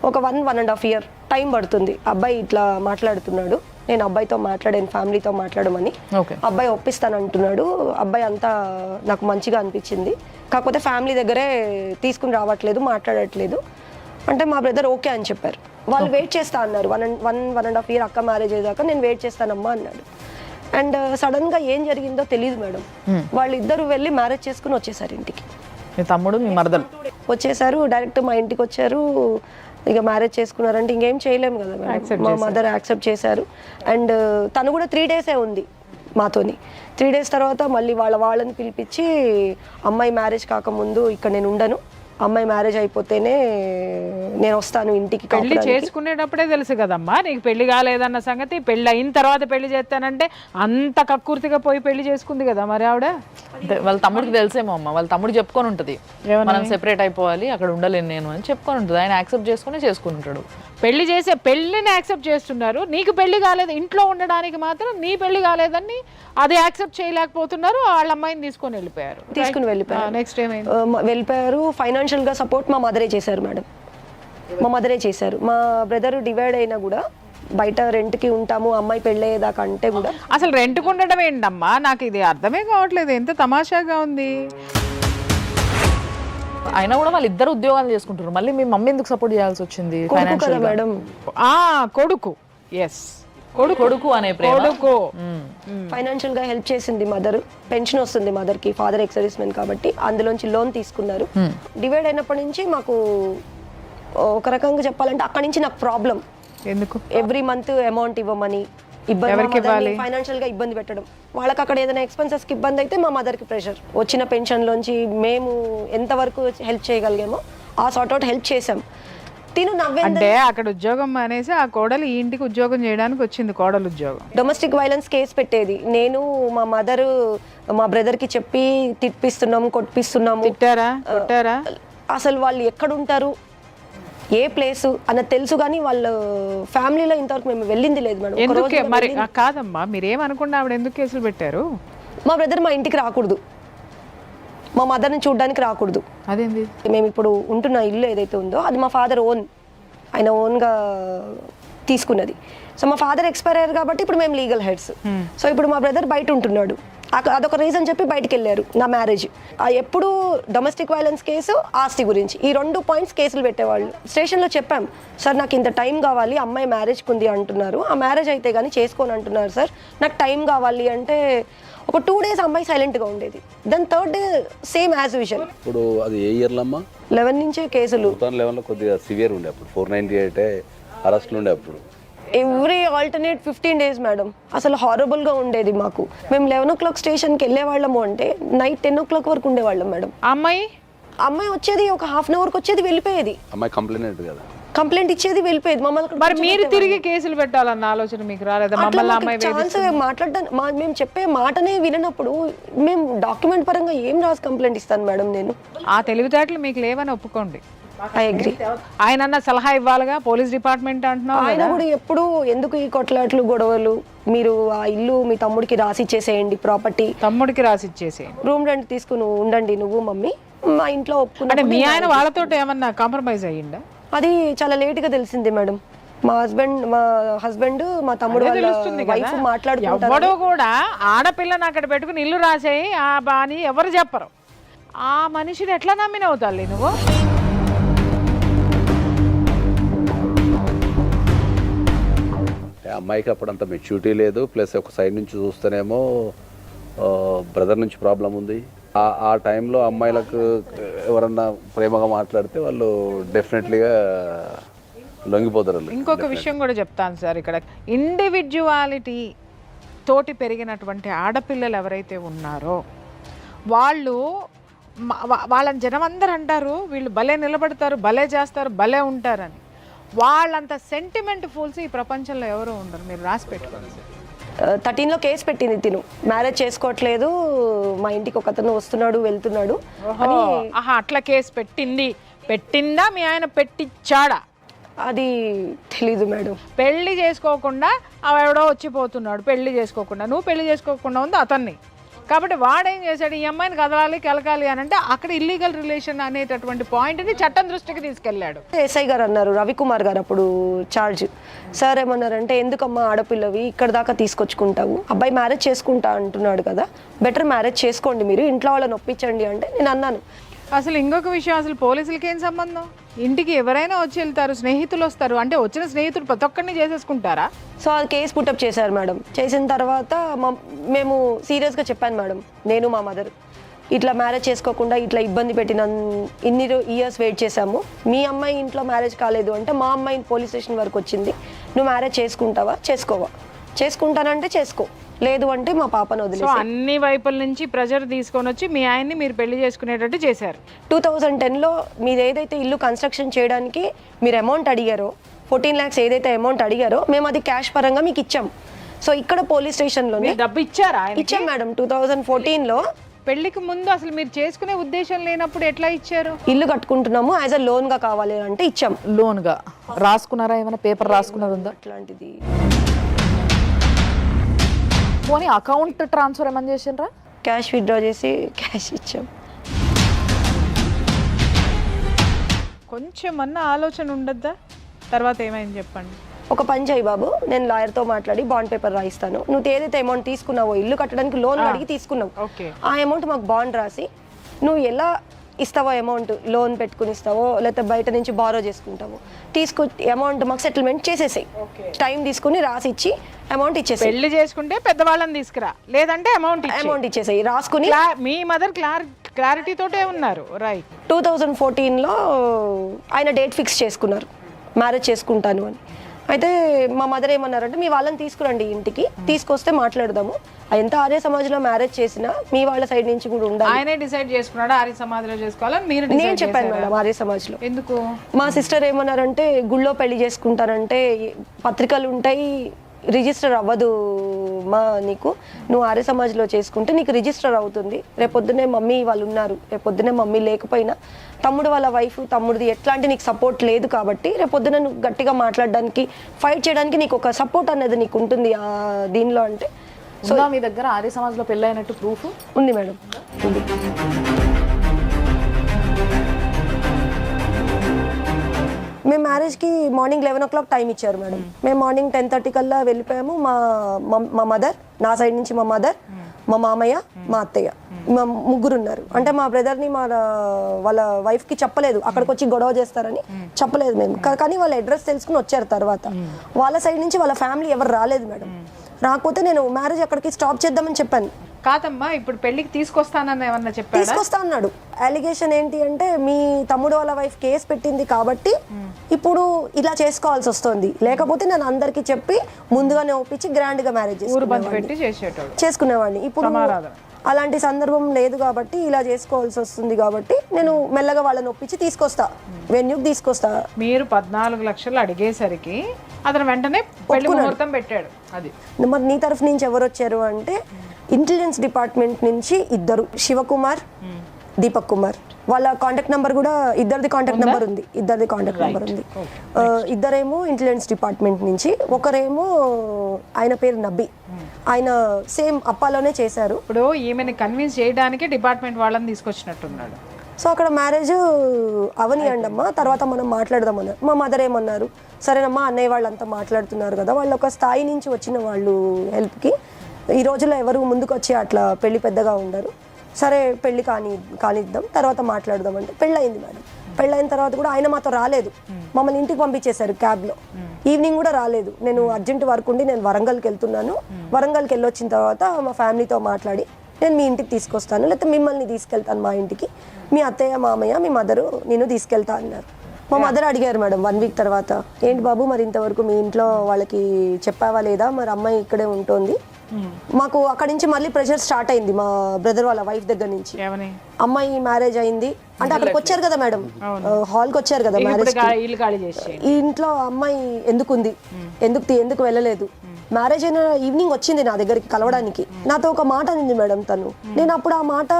ఒక 1.5 year టైం పడుతుంది, అబ్బాయి ఇట్లా మాట్లాడుతున్నాడు, నేను అబ్బాయితో మాట్లాడాను, ఫ్యామిలీతో మాట్లాడమని, అబ్బాయి ఒప్పిస్తాను అంటున్నాడు, అబ్బాయి అంతా నాకు మంచిగా అనిపించింది, కాకపోతే ఫ్యామిలీ దగ్గరే తీసుకుని రావట్లేదు, మాట్లాడట్లేదు అంటే మా బ్రదర్ ఓకే అని చెప్పారు. వాళ్ళు వెయిట్ చేస్తా అన్నారు, 1.5 year అక్క మ్యారేజ్ అయ్యాక నేను వెయిట్ చేస్తానమ్మా అన్నాడు. అండ్ సడన్గా ఏం జరిగిందో తెలియదు మేడం, వాళ్ళిద్దరూ వెళ్ళి మ్యారేజ్ చేసుకుని వచ్చేసారు ఇంటికి. మీ తమ్ముడు మీ మరదలు వచ్చేసారు, డైరెక్ట్ మా ఇంటికి వచ్చారు, ఇక మ్యారేజ్ చేసుకున్నారంటే ఇంకేం చేయలేము కదా మేడం. మా మదర్ యాక్సెప్ట్ చేశారు. అండ్ తను కూడా 3 days ఉంది మాతోని. 3 days తర్వాత మళ్ళీ వాళ్ళని పిలిపించి, అమ్మాయి మ్యారేజ్ కాకముందు ఇక్కడ నేను ఉండను, అమ్మాయి మ్యారేజ్ అయిపోతేనే నేను వస్తాను ఇంటికి. పెళ్లి చేసుకునేటప్పుడే తెలుసు కదమ్మా నీకు పెళ్లి కాలేదన్న సంగతి, పెళ్లి అయిన తర్వాత పెళ్లి చేస్తానంటే అంత కక్కుర్తిగా పోయి పెళ్లి చేసుకుంది కదా మరి ఆవిడ. వాళ్ళ తమ్ముడికి తెలిసేమో అమ్మ, వాళ్ళ తమ్ముడు చెప్పుకొని ఉంటుంది, మనం సెపరేట్ అయిపోవాలి, అక్కడ ఉండలేను నేను అని చెప్పుకొని ఉంటుంది, ఆయన యాక్సెప్ట్ చేసుకుని ఉంటాడు. పెళ్లిని యాక్సెప్ట్ చేస్తున్నారు, నీకు పెళ్లి కాలేదు, ఇంట్లో ఉండడానికి మాత్రం నీ పెళ్లి కాలేదని అది యాక్సెప్ట్ చేయలేకపోతున్నారు, వాళ్ళ అమ్మాయిని తీసుకొని వెళ్ళిపోయారు. నెక్స్ట్ ఏమైంది? వెళ్ళిపోయారు. ఫైనాన్షియల్ గా సపోర్ట్ మా మదరే చేశారు మేడం, మా మదరే చేశారు. మా బ్రదర్ డివైడ్ అయినా కూడా బయట రెంట్కి ఉంటాము, అమ్మాయి పెళ్ళయ్యేదాకా అంటే కూడా. అసలు రెంట్కి ఉండడం ఏంటమ్మా, నాకు ఇది అర్థమే కావట్లేదు, ఎంత తమాషాగా ఉంది. అయినా కూడా వాళ్ళు ఇద్దరు ఉద్యోగాలు చేసుకుంటారు, మళ్ళీ మీ మమ్మీ ఎందుకు సపోర్ట్ చేయాల్సి వచ్చింది? మేడం కొడుకు, ఎస్ కొడుకు అనే కొడుకు ఫైనాన్షియల్ గా హెల్ప్ చేసింది మదర్. పెన్షన్ వస్తుంది మదర్ కి, ఫాదర్ ఎక్స్ సర్వీస్ మెన్ కాబట్టి అందులోంచి లోన్ తీసుకున్నారు. డివైడ్ అయినప్పటి నుంచి మాకు ఒక రకంగా చెప్పాలంటే అక్కడి నుంచి నాకు ప్రాబ్లం. ఎందుకు? ఎవ్రీ మంత్ అమౌంట్ ఇవ్వమని, ఇబ్బంది, ఫైనాన్షియల్ గా ఇబ్బంది పెట్టడం, వాళ్ళకి అక్కడ ఏదైనా ఎక్స్పెన్సెస్ కి ఇబ్బంది అయితే మా మదర్ కి ప్రెషర్. వచ్చిన పెన్షన్ లోంచి మేము ఎంతవరకు హెల్ప్ చేయగలిగామో ఆ సార్ట్అవుట్ హెల్ప్ చేసాం. అంటే అక్కడ ఉద్యోగం అనేసి ఆ కోడలు ఈ ఇంటికి ఉద్యోగం చేయడానికి వచ్చింది, కోడలు ఉద్యోగం. డొమెస్టిక్ వైలెన్స్ కేసు పెట్టేది నేను, మా మదర్ మా బ్రదర్ కి చెప్పి తిప్పిస్తున్నాము, కొట్టిస్తున్నాము. తిట్టారా? అసలు వాళ్ళు ఎక్కడుంటారు, ఏ ప్లేసు అన్నది తెలుసు, కానీ వాళ్ళ ఫ్యామిలీలో ఇంతవరకు మేము వెళ్ళింది లేదు మేడం. ఎందుకే మరి? కాదమ్మా, మీరేమనుకున్నా ఆవిడ ఎందుకు కేసులు పెట్టారు? మా బ్రదర్ మా ఇంటికి రాకూడదు, మా మదర్ని చూడడానికి రాకూడదు. అదేంది? మేము ఇప్పుడు ఉంటున్న ఇల్లు ఏదైతే ఉందో అది మా ఫాదర్ ఆయన ఓన్గా తీసుకున్నది. సో మా ఫాదర్ ఎక్స్పైర్ అయ్యారు కాబట్టి ఇప్పుడు మేము లీగల్ హెడ్స్. సో ఇప్పుడు మా బ్రదర్ బయట ఉంటున్నాడు, అదొక రీజన్ చెప్పి బయటికి వెళ్ళారు నా మ్యారేజ్. ఎప్పుడు డొమెస్టిక్ వైలెన్స్ కేసు, ఆస్తి గురించి, ఈ 2 points కేసులు పెట్టేవాళ్ళు. స్టేషన్లో చెప్పాం, సార్ నాకు ఇంత టైం కావాలి, అమ్మాయి మ్యారేజ్కి ఉంది అంటున్నారు, ఆ మ్యారేజ్ అయితే కానీ చేసుకోని అంటున్నారు సార్, నాకు టైం కావాలి అంటే ఒక 2 days అమ్మాయి సైలెంట్గా ఉండేది. Then 3rd day same as usual. ఇప్పుడు అది ఏ ఇయర్లో అమ్మా? 11 నుంచే కేసులు. 2011లో కొద్దిగా సివియర్ ఉండే, అప్పుడు 498 అరెస్ట్లు ఉండే. అప్పుడు ఎవ్రీ ఆల్టర్నేట్ 15 days మేడం, అసలు హారబుల్గా ఉండేది మాకు. మేము 11 o'clock స్టేషన్కి వెళ్ళేవాళ్ళము అంటే నైట్ 10 o'clock వరకు ఉండేవాళ్ళం మేడం. అమ్మాయి వచ్చేది ఒక 1/2 an hourకి వచ్చేది, వెళ్ళిపోయేది. అమ్మాయి కంప్లైంట్ ఇచ్చేది, వెళ్ళిపోయేది. మమ్మల్ని మరి మీరు తిరిగి కేసులు పెట్టాలన్న ఆలోచన మీకు రాలేదా? ఛాన్స్ మాట్లాడడానికి మేము చెప్పే మాటనే వినప్పుడు మేము డాక్యుమెంట్ పరంగా ఏం రాసి కంప్లైంట్ ఇస్తాను మేడం నేను? ఆ తెలివితేటలు మీకు లేవని ఒప్పుకోండి. I agree. ఆయన సలహా ఇవ్వాలిగా, పోలీస్ డిపార్ట్మెంట్ అంటున్నావు. ఆయన కూడా ఎప్పుడు ఎందుకు ఈ కొట్లాట్లు, గొడవలు, మీరు ఆ ఇల్లు మీ తమ్ముడికి రాసి ఇచ్చేసేయండి, ప్రాపర్టీ తమ్ముడికి రాసి ఇచ్చేసేయండి, రూమ్ రెంట్ తీసుకుని ఉండండి నువ్వు మమ్మీ, మా ఇంట్లో ఒప్పుకున్నా. మీ ఆయన వాళ్ళతో ఏమన్నా కాంప్రమైజ్ అయ్యిందా? అది చాలా లేట్గా తెలిసింది మేడం. మా హస్బెండ్ మా తమ్ముడు వాళ్ళ తెలుస్తుంది వైఫ్ కదా, మాట్లాడుకుంటారు. ఎవడో కూడా ఆడపిల్లని అక్కడ పెట్టుకుని ఇల్లు రాసేయి ఆ బాని ఎవరు చెప్పరు. ఆ మనిషిని ఎట్లా నమ్మినవు తల్లి నువ్వు? అమ్మాయికి అప్పుడు అంత మెచ్యూరిటీ లేదు, ప్లస్ ఒక సైడ్ నుంచి చూస్తేనేమో బ్రదర్ నుంచి ప్రాబ్లం ఉంది. ఆ టైంలో అమ్మాయిలకు ఎవరన్నా ప్రేమగా మాట్లాడితే వాళ్ళు డెఫినెట్లీగా లొంగిపోతారు. ఇంకొక విషయం కూడా చెప్తాను సార్, ఇక్కడ ఇండివిజువాలిటీ తోటి పెరిగినటువంటి ఆడపిల్లలు ఎవరైతే ఉన్నారో వాళ్ళు వాళ్ళని జనం అందరూ అంటారు వీళ్ళు భలే నిలబడతారు, భలే చేస్తారు, భలే ఉంటారని. వాళ్ళంత సెంటిమెంట్ ఫూల్స్ ఈ ప్రపంచంలో ఎవరు ఉండరు, మీరు రాసి పెట్టుకోండి. 13లో కేసు పెట్టింది తిను, మ్యారేజ్ చేసుకోవట్లేదు, మా ఇంటికి ఒక అతను వస్తున్నాడు వెళ్తున్నాడు అని. ఆహా, అట్లా కేసు పెట్టిందా మీ ఆయన పెట్టించాడా? అది తెలీదు మేడం. పెళ్లి చేసుకోకుండా ఎవడో వచ్చిపోతున్నాడు, పెళ్లి చేసుకోకుండా. నువ్వు పెళ్లి చేసుకోకుండా ఉంది అతన్ని, కాబట్టి వాడేం చేశాడు, ఈ అమ్మాయిని కదలాలి కెలకాలి అని అంటే అక్కడ ఇల్లీగల్ రిలేషన్ అనేటటువంటి పాయింట్ని చట్టం దృష్టికి తీసుకెళ్లాడు. ఎస్ఐ గారు అన్నారు, రవికుమార్ గారు అప్పుడు చార్జ్ సార్ ఏమన్నారంటే, ఎందుకమ్మా ఆడపిల్లవి ఇక్కడ దాకా తీసుకొచ్చుకుంటావు, అబ్బాయి మ్యారేజ్ చేసుకుంటా అంటున్నాడు కదా, బెటర్ మ్యారేజ్ చేసుకోండి మీరు, ఇంట్లో వాళ్ళని ఒప్పించండి అంటే నేను అన్నాను. అసలు ఇంకొక విషయం, అసలు పోలీసులకి ఏం సంబంధం? ఇంటికి ఎవరైనా వచ్చి వెళ్తారు, స్నేహితులు వస్తారు, అంటే వచ్చిన స్నేహితులు ప్రతి ఒక్కరిని చేసేసుకుంటారా? సో అది కేసు పుట్టప్ చేశారు మేడం. చేసిన తర్వాత మేము సీరియస్గా చెప్పాను మేడం, నేను మా మదర్ ఇట్లా మ్యారేజ్ చేసుకోకుండా ఇట్లా ఇబ్బంది పెట్టిన ఇన్ని ఇయర్స్ వెయిట్ చేశాము, మీ అమ్మాయి ఇంట్లో మ్యారేజ్ కాలేదు అంటే మా అమ్మాయి పోలీస్ స్టేషన్ వరకు వచ్చింది, నువ్వు మ్యారేజ్ చేసుకుంటావా చేసుకోవా, చేసుకుంటానంటే చేసుకో, లేదు అంటే మా పాపను వదిలేసి. అన్ని వైపుల నుంచి ప్రెజర్ తీసుకొని వచ్చి మీ ఆయన్ని మీరు పెళ్లి చేసుకునేటట్టు చేశారు. 2010లో మీరు ఏదైతే ఇల్లు కన్స్ట్రక్షన్ చేయడానికి మీరు అమౌంట్ అడిగారో 14 lakhs ఏదైతే అమౌంట్ అడిగారో మేము అది క్యాష్ పరంగా మీకు ఇచ్చాం. సో ఇక్కడ పోలీస్ స్టేషన్లోనే డబ్బు ఇచ్చారా? ఇచ్చాం మేడం. 2014లో పెళ్లికి ముందు అసలు మీరు చేసుకునే ఉద్దేశం లేనప్పుడు ఎట్లా ఇచ్చారు? ఇల్లు కట్టుకుంటున్నాము, యాజ్ అ లోన్ గా కావాలి అంటే ఇచ్చాం. లోన్ గా రాసుకున్నారా, ఏమైనా పేపర్ రాసుకున్నది ఉందా? అట్లాంటిది పోనీ అకౌంట్ ట్రాన్స్ఫర్ ఏమని చేసిండ్రా? క్యాష్ విత్డ్రా చేసి క్యాష్ ఇచ్చాం. కొంచెం అన్న ఆలోచన ఉండద్దా? తర్వాత ఏమైంది చెప్పండి. ఒక పని చేయి బాబు, నేను లాయర్తో మాట్లాడి బాండ్ పేపర్ రాయిస్తాను, నువ్వు ఏదైతే అమౌంట్ తీసుకున్నావో ఇల్లు కట్టడానికి లోన్ అడిగి తీసుకున్నావు, ఆ అమౌంట్ మాకు బాండ్ రాసి నువ్వు ఎలా ఇస్తావో అమౌంట్, లోన్ పెట్టుకుని ఇస్తావో లేకపోతే బయట నుంచి బారో చేసుకుంటావో అమౌంట్ మాకు సెటిల్మెంట్ చేసేసాయి. టైం తీసుకుని రాసి ఇచ్చి అమౌంట్ ఇచ్చేసాయి. పెళ్లి చేసుకుంటే పెద్దవాళ్ళని తీసుకురా, లేదంటే అమౌంట్ ఇచ్చేసాయి రాసుకుని. మీ మదర్ క్లారిటీ తోటే ఉన్నారు, రైట్? 2014లో ఆయన డేట్ ఫిక్స్ చేసుకున్నారు మ్యారేజ్ చేసుకుంటాను అని. అయితే మా మదర్ ఏమన్నారంటే, మీ వాళ్ళని తీసుకురండి ఇంటికి, తీసుకొస్తే మాట్లాడదాము, ఎంత ఆర్య సమాజ్లో మ్యారేజ్ చేసినా మీ వాళ్ళ సైడ్ నుంచి కూడా ఉండాలి. ఆయనే డిసైడ్ చేసుకున్నాడు ఆర్య సమాజ్లో చేసుకోవాలని మీరు? నేను చెప్పాను మేడం ఆర్య సమాజ్లో. ఎందుకు? మా సిస్టర్ ఏమన్నారంటే, గుళ్ళో పెళ్లి చేసుకుంటారంటే పత్రికలు ఉంటాయి, రిజిస్టర్ అవ్వదు మా నీకు, నువ్వు ఆర్య సమాజ్లో చేసుకుంటే నీకు రిజిస్టర్ అవుతుంది, రేపొద్దునే మమ్మీ వాళ్ళు ఉన్నారు, రేపొద్దునే మమ్మీ లేకపోయినా తమ్ముడు వాళ్ళ వైఫ్ తమ్ముడిది ఎట్లాంటి నీకు సపోర్ట్ లేదు కాబట్టి రేపొద్దున నువ్వు గట్టిగా మాట్లాడడానికి ఫైట్ చేయడానికి నీకు ఒక సపోర్ట్ అనేది నీకు ఉంటుంది దీనిలో అంటే. సో మీ దగ్గర ఆర్య సమాజ్లో పెళ్ళి అయినట్టు ప్రూఫ్ ఉంది మేడం. ఉంది. మేము మ్యారేజ్కి మార్నింగ్ 11 o'clock టైం ఇచ్చారు మేడం. మేము మార్నింగ్ 10:30 కల్లా వెళ్ళిపోయాము. మా మదర్, నా సైడ్ నుంచి మా మదర్, మా మామయ్య, మా అత్తయ్య, మా ముగ్గురు ఉన్నారు. అంటే మా బ్రదర్ని వాళ్ళ వైఫ్కి చెప్పలేదు, అక్కడికి వచ్చి గొడవ చేస్తారని చెప్పలేదు మేము. కానీ వాళ్ళ అడ్రస్ తెలుసుకుని వచ్చారు తర్వాత. వాళ్ళ సైడ్ నుంచి వాళ్ళ ఫ్యామిలీ ఎవరు రాలేదు మేడం. రాకపోతే నేను మ్యారేజ్ అక్కడికి స్టాప్ చేద్దామని చెప్పాను. కాదమ్మా, ఇప్పుడు పెళ్లికి తీసుకొస్తానని ఏమన్నా చెప్పాడా? తీసుకొస్తా అన్నాడు. అలిగేషన్ ఏంటి అంటే, మీ తమ్ముడు వాళ్ళ వైఫ్ కేసు పెట్టింది కాబట్టి ఇప్పుడు ఇలా చేసుకోవాల్సి వస్తుంది, లేకపోతే నేను అందరికి చెప్పి ముందుగానే ఒప్పించి గ్రాండ్ గా మ్యారేజ్ చేసుకునేవాడిని. ఇప్పుడు అలాంటి సందర్భం లేదు కాబట్టి ఇలా చేసుకోవాల్సి వస్తుంది కాబట్టి నేను మెల్లగా వాళ్ళని ఒప్పించి తీసుకొస్తా, వెన్యూకి తీసుకొస్తా. మీరు 14 లక్షలు అడిగేసరికి అతను వెంటనే పెళ్లి ముహూర్తం పెట్టాడు. అది మరి నీ తరఫు నుంచి ఎవరు వచ్చారు అంటే, ఇంటెలిజెన్స్ డిపార్ట్మెంట్ నుంచి ఇద్దరు, శివకుమార్, దీపక్ కుమార్. వాళ్ళ కాంటాక్ట్ నెంబర్ కూడా ఇద్దరిది కాంటాక్ట్ నెంబర్ ఉంది. ఇద్దరేమో ఇంటెలిజెన్స్ డిపార్ట్మెంట్ నుంచి, ఒకరేమో ఆయన పేరు నబ్బి, ఆయన సేమ్ అప్పాలోనే చేశారు. ఇప్పుడు ఈమెను కన్విన్స్ చేయడానికి డిపార్ట్మెంట్ వాళ్ళని తీసుకొచ్చినట్టున్నాడు. సో అక్కడ మ్యారేజ్ అవనియండి అమ్మా, తర్వాత మనం మాట్లాడదామన్నారు. మా మదర్ ఏమన్నారు, సరేనమ్మా అన్నయ్య వాళ్ళంతా మాట్లాడుతున్నారు కదా, వాళ్ళు ఒక స్థాయి నుంచి వచ్చిన వాళ్ళు హెల్ప్కి, ఈ రోజుల్లో ఎవరు ముందుకు వచ్చి అట్లా పెళ్లి పెద్దగా ఉండరు, సరే పెళ్లి కానిద్దాం తర్వాత మాట్లాడదాం అంటే పెళ్ళయింది మేడం. పెళ్ళైన తర్వాత కూడా ఆయన మాతో రాలేదు, మమ్మల్ని ఇంటికి పంపించేశారు క్యాబ్లో. ఈవినింగ్ కూడా రాలేదు. నేను అర్జెంట్ వర్క్ ఉండి నేను వరంగల్కి వెళ్తున్నాను, వరంగల్కి వెళ్ళొచ్చిన తర్వాత మా ఫ్యామిలీతో మాట్లాడి నేను మీ ఇంటికి తీసుకొస్తాను, లేకపోతే మిమ్మల్ని తీసుకెళ్తాను మా ఇంటికి, మీ అత్తయ్య మామయ్య మీ మదరు నేను తీసుకెళ్తా అన్నారు. మా మదర్ అడిగారు మేడం 1 వీక్ తర్వాత, ఏంటి బాబు మరి ఇంతవరకు మీ ఇంట్లో వాళ్ళకి చెప్పావా లేదా, మరి అమ్మాయి ఇక్కడే ఉంటుంది. మాకు అక్కడి నుంచి మళ్ళీ ప్రెషర్ స్టార్ట్ అయింది మా బ్రదర్ వాళ్ళ వైఫ్ దగ్గర నుంచి. అమ్మాయి మ్యారేజ్ అయింది అంటే అక్కడికి వచ్చారు కదా మేడం, హాల్కి వచ్చారు కదా మ్యారేజ్, ఈ ఇంట్లో అమ్మాయి ఎందుకుంది, ఎందుకు వెళ్ళలేదు, మ్యారేజ్ అయిన ఈవినింగ్ వచ్చింది నా దగ్గరికి కలవడానికి, నాతో ఒక మాట అనింది మేడం తను. నేను అప్పుడు ఆ మాట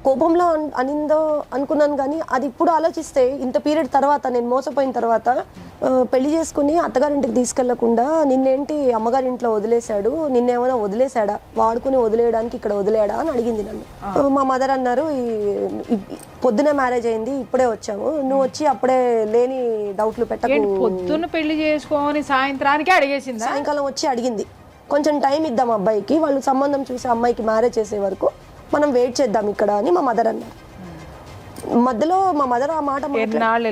కోపంలో అనిందో అనుకున్నాను, కానీ అది ఇప్పుడు ఆలోచిస్తే ఇంత పీరియడ్ తర్వాత నేను మోసపోయిన తర్వాత పెళ్లి చేసుకుని అత్తగారింటికి తీసుకెళ్లకుండా నిన్నేంటి అమ్మగారింట్లో వదిలేశాడు, నిన్నేమైనా వదిలేశాడా, వాడుకుని వదిలేయడానికి ఇక్కడ వదిలేడా అని అడిగింది నన్ను. మా మదర్ అన్నారు, పొద్దున మ్యారేజ్ అయింది ఇప్పుడే వచ్చాము, నువ్వు వచ్చి అప్పుడే లేని డౌట్లు పెట్టకు. పొద్దున్న పెళ్లి చేసుకొని సాయంత్రానికి అడిగేసింది, సాయంకాలం వచ్చి అడిగింది, కొంచెం టైం ఇద్దాం అబ్బాయికి, వాళ్ళు సంబంధం చూసి అమ్మాయికి మ్యారేజ్ చేసే వరకు మనం వెయిట్ చేద్దాం ఇక్కడ అని మా మదర్ అన్నారు. మధ్యలో మా మదర్ ఆ మాట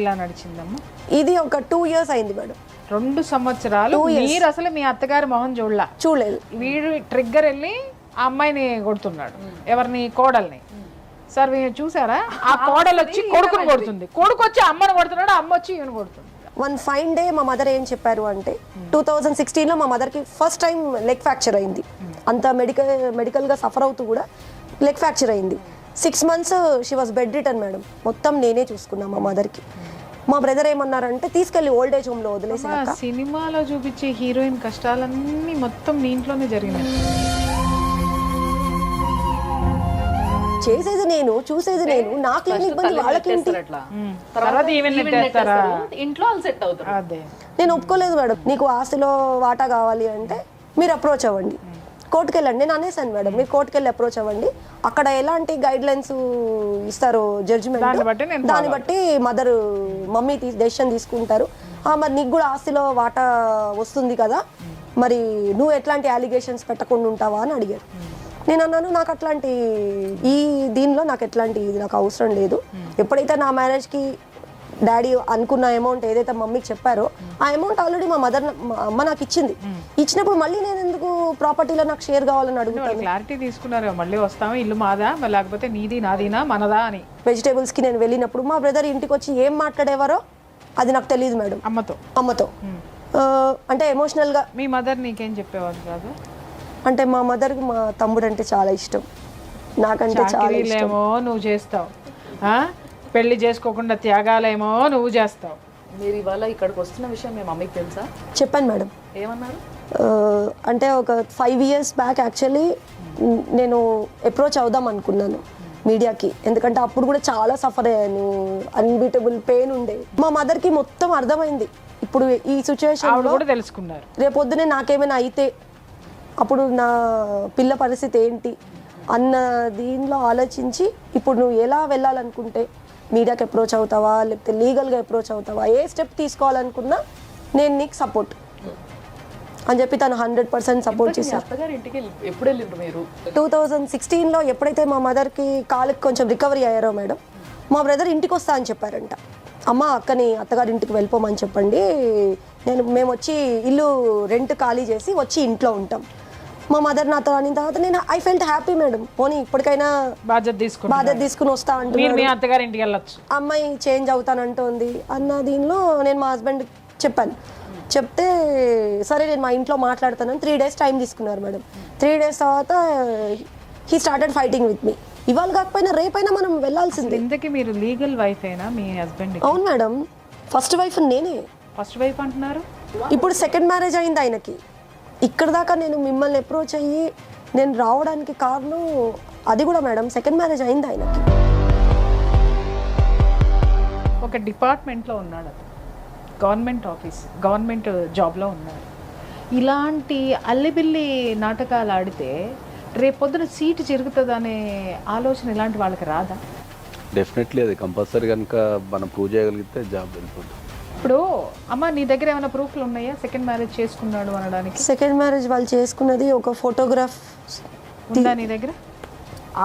ఎలా నడిచిందమ్మా? ఇది ఒక 2 years అయింది మేడం. 2 సంవత్సరాలు మీరు అసలు మీ అత్తగారి మొహం చూడలేదు. వీడు ట్రిగ్గర్ వెళ్ళి ఆ అమ్మాయిని కొడుతున్నాడు, ఎవరిని, కోడల్ని. సార్ మీరు చూసారా, ఆ కోడలు వచ్చి కొడుకుని కొడుతుంది, కొడుకు వచ్చి అమ్మని కొడుతున్నాడు, అమ్మ వచ్చి ఈయన కొడుతుంది. వన్ ఫైన్ డే మా మదర్ ఏం చెప్పారు అంటే 2016లో మా మదర్కి ఫస్ట్ టైం లెగ్ ఫ్రాక్చర్ అయింది. అంత మెడికల్గా సఫర్ అవుతూ కూడా లెగ్ ఫ్రాక్చర్ అయింది. 6 months she was bed return madam. మొత్తం నేనే చూసుకున్నా మా మదర్కి. మా బ్రదర్ ఏమన్నారంటే తీసుకెళ్లి ఓల్డ్ ఏజ్ హోమ్లో వదిలేసాక. సినిమాలో చూపించే హీరోయిన్ కష్టాలన్నీ మొత్తం మీ ఇంట్లోనే జరిగినాయి. చేసేది నేను, చూసేది నేను, నాకేం ఇబ్బంది వాళ్ళకేంటి. నేను ఒప్పుకోలేదు మేడం. నీకు ఆస్తిలో వాటా కావాలి అంటే మీరు అప్రోచ్ అవ్వండి, కోర్టుకు వెళ్ళండి. నేను అనేసాను మేడం, మీరు కోర్టుకు వెళ్ళి అప్రోచ్ అవ్వండి, అక్కడ ఎలాంటి గైడ్ లైన్స్ ఇస్తారో జడ్జిమెంట్, దాన్ని బట్టి మమ్మీ డెసిషన్ తీసుకుంటారు. మరి నీకు కూడా ఆస్తిలో వాటా వస్తుంది కదా, మరి నువ్వు ఎట్లాంటి అలిగేషన్స్ పెట్టకుండా ఉంటావా అని అడిగారు. నేను అన్నాను, నాకు అట్లాంటి దీనిలో నాకు ఎట్లాంటి ఇది నాకు అవసరం లేదు. ఎప్పుడైతే నా మ్యారేజ్కి డాడీ అనుకున్న అమౌంట్ ఏదైతే మమ్మీకి చెప్పారో ఆ అమౌంట్ ఆల్రెడీ మా అమ్మ నాకు ఇచ్చింది. ఇచ్చినప్పుడు మళ్ళీ నేను ఎందుకు ప్రాపర్టీలో నాకు షేర్ కావాలని అడుగుతాను. క్లారిటీ తీసుకున్నారు, మళ్ళీ వస్తాము, ఇల్లు మాదా లేకపోతే నీది నాదినా మనదా అని. వెజిటేబుల్స్కి నేను వెళ్ళినప్పుడు మా బ్రదర్ ఇంటికి వచ్చి ఏం మాట్లాడేవారో అది నాకు తెలియదు మేడం. అమ్మతో అంటే ఎమోషనల్గా. మీ మదర్ నీకేం చెప్పేవారు కాదు? అంటే మా మదర్కి మా తమ్ముడు అంటే చాలా ఇష్టం, నాకంటే చాలా ఇష్టం. నువ్వు చేస్తావు, పెళ్లి చేసుకోకుండా త్యాగాలేమో నువ్వు చేస్తావు. మీరు ఇవాళ ఇక్కడికి వస్తున్న విషయం మీ మమ్మీకి తెలుసా? చెప్పాను మేడం. ఏమన్నారు? అంటే ఒక 5 years బ్యాక్ యాక్చువల్లీ నేను అప్రోచ్ అవుదాం అనుకున్నాను మీడియాకి, ఎందుకంటే అప్పుడు కూడా చాలా సఫర్ అయ్యాను, అన్బీటబుల్ పెయిన్ ఉండే. మా మదర్కి మొత్తం అర్థమైంది ఇప్పుడు ఈ సిచ్యువేషన్ కూడా తెలుసుకున్నారు. రేపొద్దునే నాకేమైనా అయితే అప్పుడు నా పిల్ల పరిస్థితి ఏంటి అన్న దీనిలో ఆలోచించి ఇప్పుడు నువ్వు ఎలా వెళ్ళాలనుకుంటే మీడియాకి అప్రోచ్ అవుతావా లేకపోతే లీగల్గా అప్రోచ్ అవుతావా, ఏ స్టెప్ తీసుకోవాలనుకున్నా నేను నీకు సపోర్ట్ అని చెప్పి తను 100% సపోర్ట్ చేశారు. 2016లో ఎప్పుడైతే మా మదర్కి కాలుకి కొంచెం రికవరీ అయ్యారో మేడం, మా బ్రదర్ ఇంటికి వస్తా అని చెప్పారంట. అమ్మ అక్కని అత్తగారి ఇంటికి వెళ్ళిపోమని చెప్పండి, మేము వచ్చి ఇల్లు రెంట్ ఖాళీ చేసి వచ్చి ఇంట్లో ఉంటాం. మా మదర్ నాతో అనిన తర్వాత నేను ఐ ఫెల్ట్ హ్యాపీ మేడం, పోనీ ఇప్పటికైనా బాధ్యత తీసుకుని వస్తా అంటే అమ్మాయి చేంజ్ అవుతానంటోంది అన్న దీనిలో నేను మా హస్బెండ్ చెప్పాను. చెప్తే సరే నేను మా ఇంట్లో మాట్లాడతానని 3 days టైం తీసుకున్నారు మేడం. 3 days తర్వాత he started fighting with me. ఇవాళ కాకపోయినా రేపైనా మనం వెళ్ళాల్సింది. ఇంతకీ మీరు లీగల్ వైఫ్ అయినా మీ హస్బెండ్? అవును మేడం, ఫస్ట్ వైఫ్ నేనే. ఫస్ట్ వైఫ్ అంటున్నారు, ఇప్పుడు సెకండ్ మ్యారేజ్ అయింది ఆయనకి. ఇక్కడ దాకా నేను మిమ్మల్ని అప్రోచ్ అయ్యి నేను రావడానికి కారణం అది కూడా మేడం, సెకండ్ మ్యారేజ్ అయింది ఆయనకి. ఒక డిపార్ట్మెంట్లో ఉన్నాడు, గవర్నమెంట్ ఆఫీస్, గవర్నమెంట్ జాబ్లో ఉన్నాడు. ఇలాంటి అల్లిబిల్లి నాటకాలు ఆడితే రేపొద్దున సీటు జరుగుతుంది అనే ఆలోచన ఇలాంటి వాళ్ళకి రాదా? డెఫినెట్లీ అది కంపల్సరీ కనుక మనం ప్రూవ్ చేయగలిగితే జాబ్ వెళ్ళిపోతుంది. ఇప్పుడు అమ్మ నీ దగ్గర ఏమైనా ప్రూఫ్లు ఉన్నాయా సెకండ్ మ్యారేజ్ చేసుకున్నాడు అనడానికి? సెకండ్ మ్యారేజ్ వాళ్ళు చేసుకున్నది ఒక ఫోటోగ్రాఫ్ ఉందా నీ దగ్గర?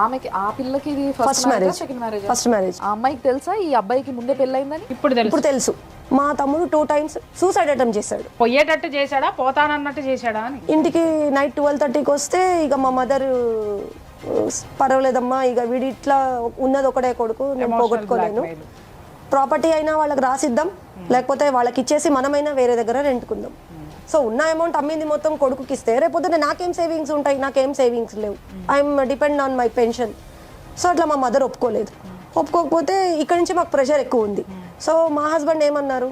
ఆమెకి ఆ పిల్లకి ఇది first marriage. Second marriage. First marriage. ఆ అమ్మాయికి తెలుసా ఈ అబ్బాయికి ముందే పెళ్ళయిందని? ఇప్పుడు తెలుసు. ఇప్పుడు తెలుసు. మా తమ్ముడు 2 times సూసైడ్ అటెంప్ట్ చేశాడు. పోయేటట్టు చేశాడా పోతానన్నట్టు చేశాడా అని? ఇంటికి నైట్ 12:30కి వస్తే ఇక మా మదర్ పర్వాలేదమ్మా, ఇక వీడి ఇట్లా ఉన్నది ఒకటే కొడుకు, నేను పోగొట్టుకోలేను, ప్రాపర్టీ అయినా వాళ్ళకి రాసిద్దాం, లేకపోతే వాళ్ళకి ఇచ్చేసి మనమైనా వేరే దగ్గర రెంట్కుందాం. సో ఉన్న అమౌంట్ అమ్మింది మొత్తం కొడుకుకి ఇస్తే రేపొద్దున నాకేం సేవింగ్స్ ఉంటాయి? నాకేం సేవింగ్స్ లేవు. I'm depend on my pension. So అట్లా మా మదర్ ఒప్పుకోలేదు. ఒప్పుకోకపోతే ఇక్కడ నుంచి మాకు ప్రెషర్ ఎక్కువ ఉంది. సో మా హస్బెండ్ ఏమన్నారు,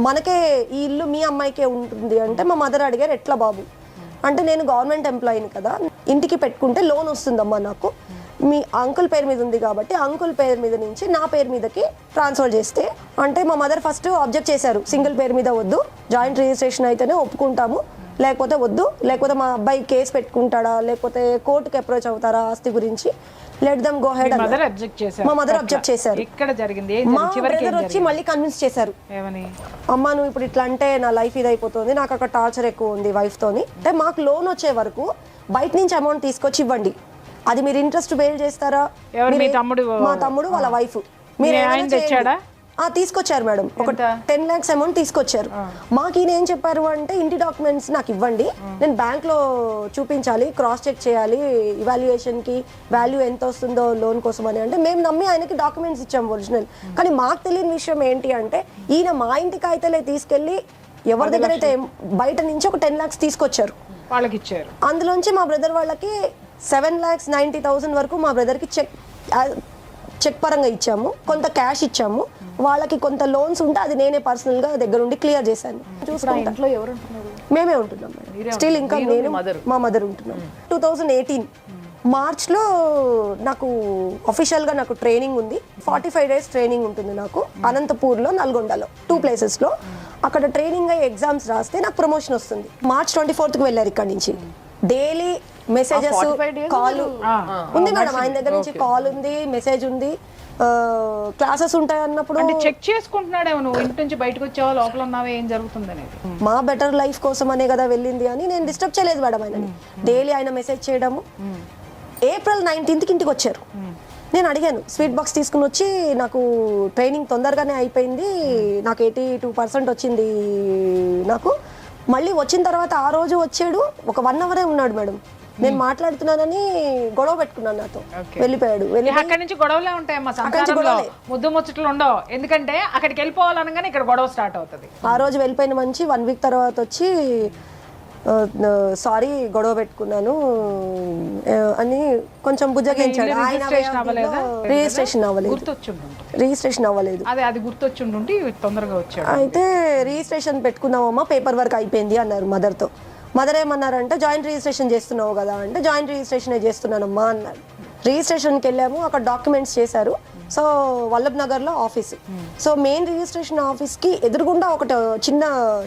మనకే ఈ ఇల్లు మీ అమ్మాయికే ఉంటుంది అంటే మా మదర్ అడిగారు, ఎట్లా బాబు అంటే, నేను గవర్నమెంట్ ఎంప్లాయీని కదా, ఇంటికి పెట్టుకుంటే లోన్ వస్తుందమ్మా నాకు, మీ అంకుల్ పేరు మీద ఉంది కాబట్టి అంకుల్ పేరు మీద నుంచి నా పేరు మీదకి ట్రాన్స్ఫర్ చేస్తే అంటే మా మదర్ ఫస్ట్ ఆబ్జెక్ట్ చేశారు, సింగిల్ పేరు మీద వద్దు, జాయింట్ రిజిస్ట్రేషన్ అయితేనే ఒప్పుకుంటాము, లేకపోతే వద్దు, లేకపోతే మా అబ్బాయి కేసు పెట్టుకుంటాడా, లేకపోతే కోర్టుకి అప్రోచ్ అవుతారా ఆస్తి గురించి, let them go head. Mother object చేశారు. మా మదర్ అబ్జెక్ట్ చేశారు. ఇక్కడ జరిగింది మా బ్రదర్ వచ్చి మళ్ళీ కన్విన్స్ చేశారు, ఏమని? అమ్మ నువ్వు ఇప్పుడు ఇట్లా అంటే నా లైఫ్ ఇది అయిపోతుంది, నాకు అక్కడ టార్చర్ ఎక్కువ ఉంది వైఫ్ తోని, అంటే మాకు లోన్ వచ్చే వరకు బయట నుంచి అమౌంట్ తీసుకొచ్చి ఇవ్వండి, అది మీరు ఇంట్రెస్ట్ బేర్ చేస్తారా? మీ తమ్ముడు? మా తమ్ముడు వాళ్ళ వైఫ్. మీరు తెచ్చాడా? తీసుకొచ్చారు మేడం, ఒక 10 lakhs అమౌంట్ తీసుకొచ్చారు. మాకు ఈయన ఏం చెప్పారు అంటే, ఇంటి డాక్యుమెంట్స్ నాకు ఇవ్వండి, నేను బ్యాంక్ లో చూపించాలి, క్రాస్ చెక్ చేయాలి, ఇవాల్యుయేషన్ కి వాల్యూ ఎంత వస్తుందో లోన్ కోసం అని. అంటే మేము నమ్మి ఆయనకి డాక్యుమెంట్స్ ఇచ్చాము ఒరిజినల్. కానీ మాకు తెలియని విషయం ఏంటి అంటే, ఈయన మా ఇంటికి అయితే తీసుకెళ్లి ఎవరి దగ్గర అయితే బయట నుంచి ఒక 10 lakhs తీసుకొచ్చారు, వాళ్ళకి ఇచ్చారు. అందులోంచి మా బ్రదర్ వాళ్ళకి 7,90,000 వరకు మా బ్రదర్కి చెక్ పరంగా ఇచ్చాము, కొంత క్యాష్ ఇచ్చాము, వాళ్ళకి కొంత లోన్స్ ఉంటే అది నేనే పర్సనల్గా దగ్గరుండి క్లియర్ చేశాను. ఇంట్లో ఎవరు ఉంటున్నారు? మేమే ఉంటున్నాం మేడం స్టిల్. ఇంకా నేను మా మదర్ ఉంటున్నాం. 2018 మార్చ్లో నాకు అఫీషియల్గా నాకు ట్రైనింగ్ ఉంది, 45 days ట్రైనింగ్ ఉంటుంది నాకు అనంతపూర్లో, నల్గొండలో 2 places. అక్కడ ట్రైనింగ్ అయ్యి ఎగ్జామ్స్ రాస్తే నాకు ప్రమోషన్ వస్తుంది. March 24th వెళ్ళారు ఇక్కడ నుంచి. డైలీ మెసేజెస్, కాల్ ఉంది మేడం ఆయన దగ్గర నుంచి, కాల్ ఉంది, మెసేజ్ ఉంది, క్లాసెస్ ఉంటాయి అన్నప్పుడు చెక్ చేసుకుంటున్నాడేమో, నువ్వు ఇంటి నుంచి బయటకు వచ్చావా, లోపల ఉన్నావా, ఏం జరుగుతుంది అనేది. మా బెటర్ లైఫ్ కోసం అనే కదా వెళ్ళింది అని నేను డిస్టర్బ్ చేయలేదు మేడం ఆయనని. డైలీ ఆయన మెసేజ్ చేయడము. April 19th ఇంటికి వచ్చారు. నేను అడిగాను, స్వీట్ బాక్స్ తీసుకుని వచ్చి, నాకు ట్రైనింగ్ తొందరగానే అయిపోయింది, నాకు 82% వచ్చింది నాకు. మళ్ళీ వచ్చిన తర్వాత ఆ రోజు వచ్చాడు, ఒక 1 hour ఉన్నాడు మేడం. నేను మాట్లాడుతున్నానని గొడవ పెట్టుకున్నాను నాతో, వెళ్ళిపోయాడు. అక్కడి నుంచి గొడవలే ఉంటాయమ్మా సంసారంలో, ముద్దు ముచ్చట్లు ఉండవు. ఎందుకంటే అక్కడికి వెళ్ళిపోవాలనగానే ఇక్కడ గొడవ స్టార్ట్ అవుతుంది. ఆ రోజు వెళ్ళిపోయిన మంచి 1 week తర్వాత వచ్చి, సారీ గొడవ పెట్టుకున్నాను అని కొంచెం బుజ్జగించాడు. రిజిస్ట్రేషన్ అవ్వలేదు. అది గుర్తొచ్చుండి తొందరగా వచ్చాడు. అయితే రిజిస్ట్రేషన్ పెట్టుకున్నామమ్మా, పేపర్ వర్క్ అయిపోయింది అన్నారు మదర్తో. మదర్ ఏమన్నారంటే, జాయింట్ రిజిస్ట్రేషన్ చేస్తున్నావు కదా అంటే, జాయింట్ రిజిస్ట్రేషన్ చేస్తున్నానమ్మా అన్నారు. రిజిస్ట్రేషన్కి వెళ్ళాము, అక్కడ డాక్యుమెంట్స్ చేశారు. సో వల్లభ్ నగర్లో ఆఫీసు. సో మెయిన్ రిజిస్ట్రేషన్ ఆఫీస్కి ఎదురుగుండా ఒకటి చిన్న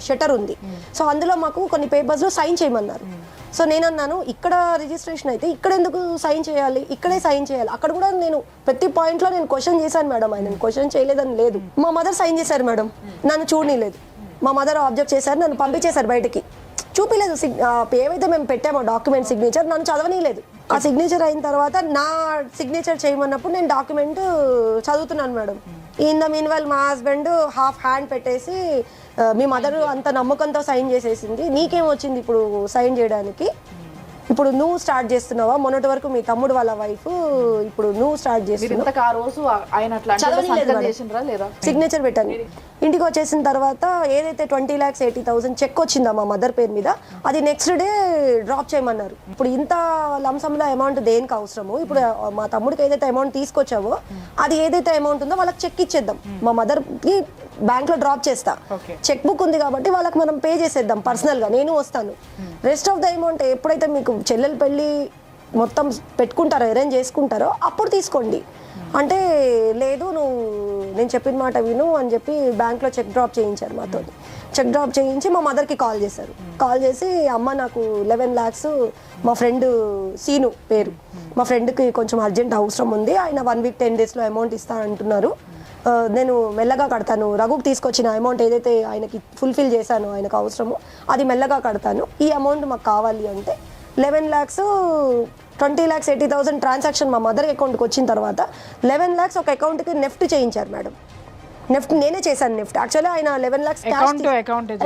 షట్టర్ ఉంది. సో అందులో మాకు కొన్ని పేపర్స్లో సైన్ చేయమన్నారు. సో నేను అన్నాను, ఇక్కడ రిజిస్ట్రేషన్ అయితే ఇక్కడ ఎందుకు సైన్ చేయాలి, ఇక్కడే సైన్ చేయాలి. అక్కడ కూడా నేను ప్రతి పాయింట్లో నేను క్వశ్చన్ చేశాను మేడం, ఆయన క్వశ్చన్ చేయలేదని లేదు. మా మదర్ సైన్ చేశారు మేడం, నన్ను చూడలేదు. మా మదర్ ఆబ్జెక్ట్ చేశారు, నన్ను పంపించేశారు బయటికి. చూపిలేదు ఏవైతే మేము పెట్టామో డాక్యుమెంట్ సిగ్నేచర్, నన్ను చదవనీయలేదు. ఆ సిగ్నేచర్ అయిన తర్వాత నా సిగ్నేచర్ చేయమన్నప్పుడు నేను డాక్యుమెంట్ చదువుతున్నాను madam. In the mean while మా హస్బెండ్ హాఫ్ హ్యాండ్ పెట్టేసి, మీ మదర్ అంత నమ్మకంతో సైన్ చేసేసింది, నీకేం వచ్చింది ఇప్పుడు సైన్ చేయడానికి, ఇప్పుడు నువ్వు స్టార్ట్ చేస్తున్నావా, మొన్నటి వరకు మీ తమ్ముడు వాళ్ళ వైఫ్, ఇప్పుడు నువ్వు స్టార్ట్ చేస్తున్నావు. సిగ్నేచర్ పెట్టాను. ఇంటికి వచ్చేసిన తర్వాత ఏదైతే 20,80,000 చెక్ వచ్చిందా మా మదర్ పేరు మీద, అది నెక్స్ట్ డే డ్రాప్ చేయమన్నారు. ఇప్పుడు ఇంత లంసంలో అమౌంట్ దేనికి అవసరము, ఇప్పుడు మా తమ్ముడికి ఏదైతే అమౌంట్ తీసుకొచ్చావో అది ఏదైతే అమౌంట్ ఉందో వాళ్ళకి చెక్ ఇచ్చేద్దాం, మా మదర్కి బ్యాంక్ లో డ్రాప్ చేస్తా, చెక్ బుక్ ఉంది కాబట్టి వాళ్ళకి మనం పే చేసేద్దాం పర్సనల్ గా, నేను వస్తాను. రెస్ట్ ఆఫ్ ద అమౌంట్ ఎప్పుడైతే మీకు చెల్లెలు పెళ్ళి మొత్తం పెట్టుకుంటారో, అరేంజ్ చేసుకుంటారో అప్పుడు తీసుకోండి అంటే, లేదు నువ్వు నేను చెప్పిన మాట విను అని చెప్పి బ్యాంక్లో చెక్ డ్రాప్ చేయించారు మాతో. చెక్ డ్రాప్ చేయించి మా మదర్కి కాల్ చేశారు. కాల్ చేసి అమ్మ నాకు 11 lakhs మా ఫ్రెండ్ సీను పేరు, మా ఫ్రెండ్కి కొంచెం అర్జెంట్ అవసరం ఉంది, ఆయన 1 week 10 daysలో అమౌంట్ ఇస్తా అంటున్నారు, నేను మెల్లగా కడతాను, రఘుకి తీసుకొచ్చిన అమౌంట్ ఏదైతే ఆయనకి ఫుల్ఫిల్ చేశానో ఆయనకు అవసరమో అది మెల్లగా కడతాను, ఈ అమౌంట్ మాకు కావాలి అంటే 11 lakhs 20 lakhs 80,000 ట్రాన్సాక్షన్ మా మదర్ అకౌంట్కి వచ్చిన తర్వాత 11 lakhs ఒక అకౌంట్కి నెఫ్ట్ చేయించారు మేడం. నెఫ్ట్ నేనే చేశాను నెఫ్ట్. యాక్చువల్లీ ఆయన 11 lakhs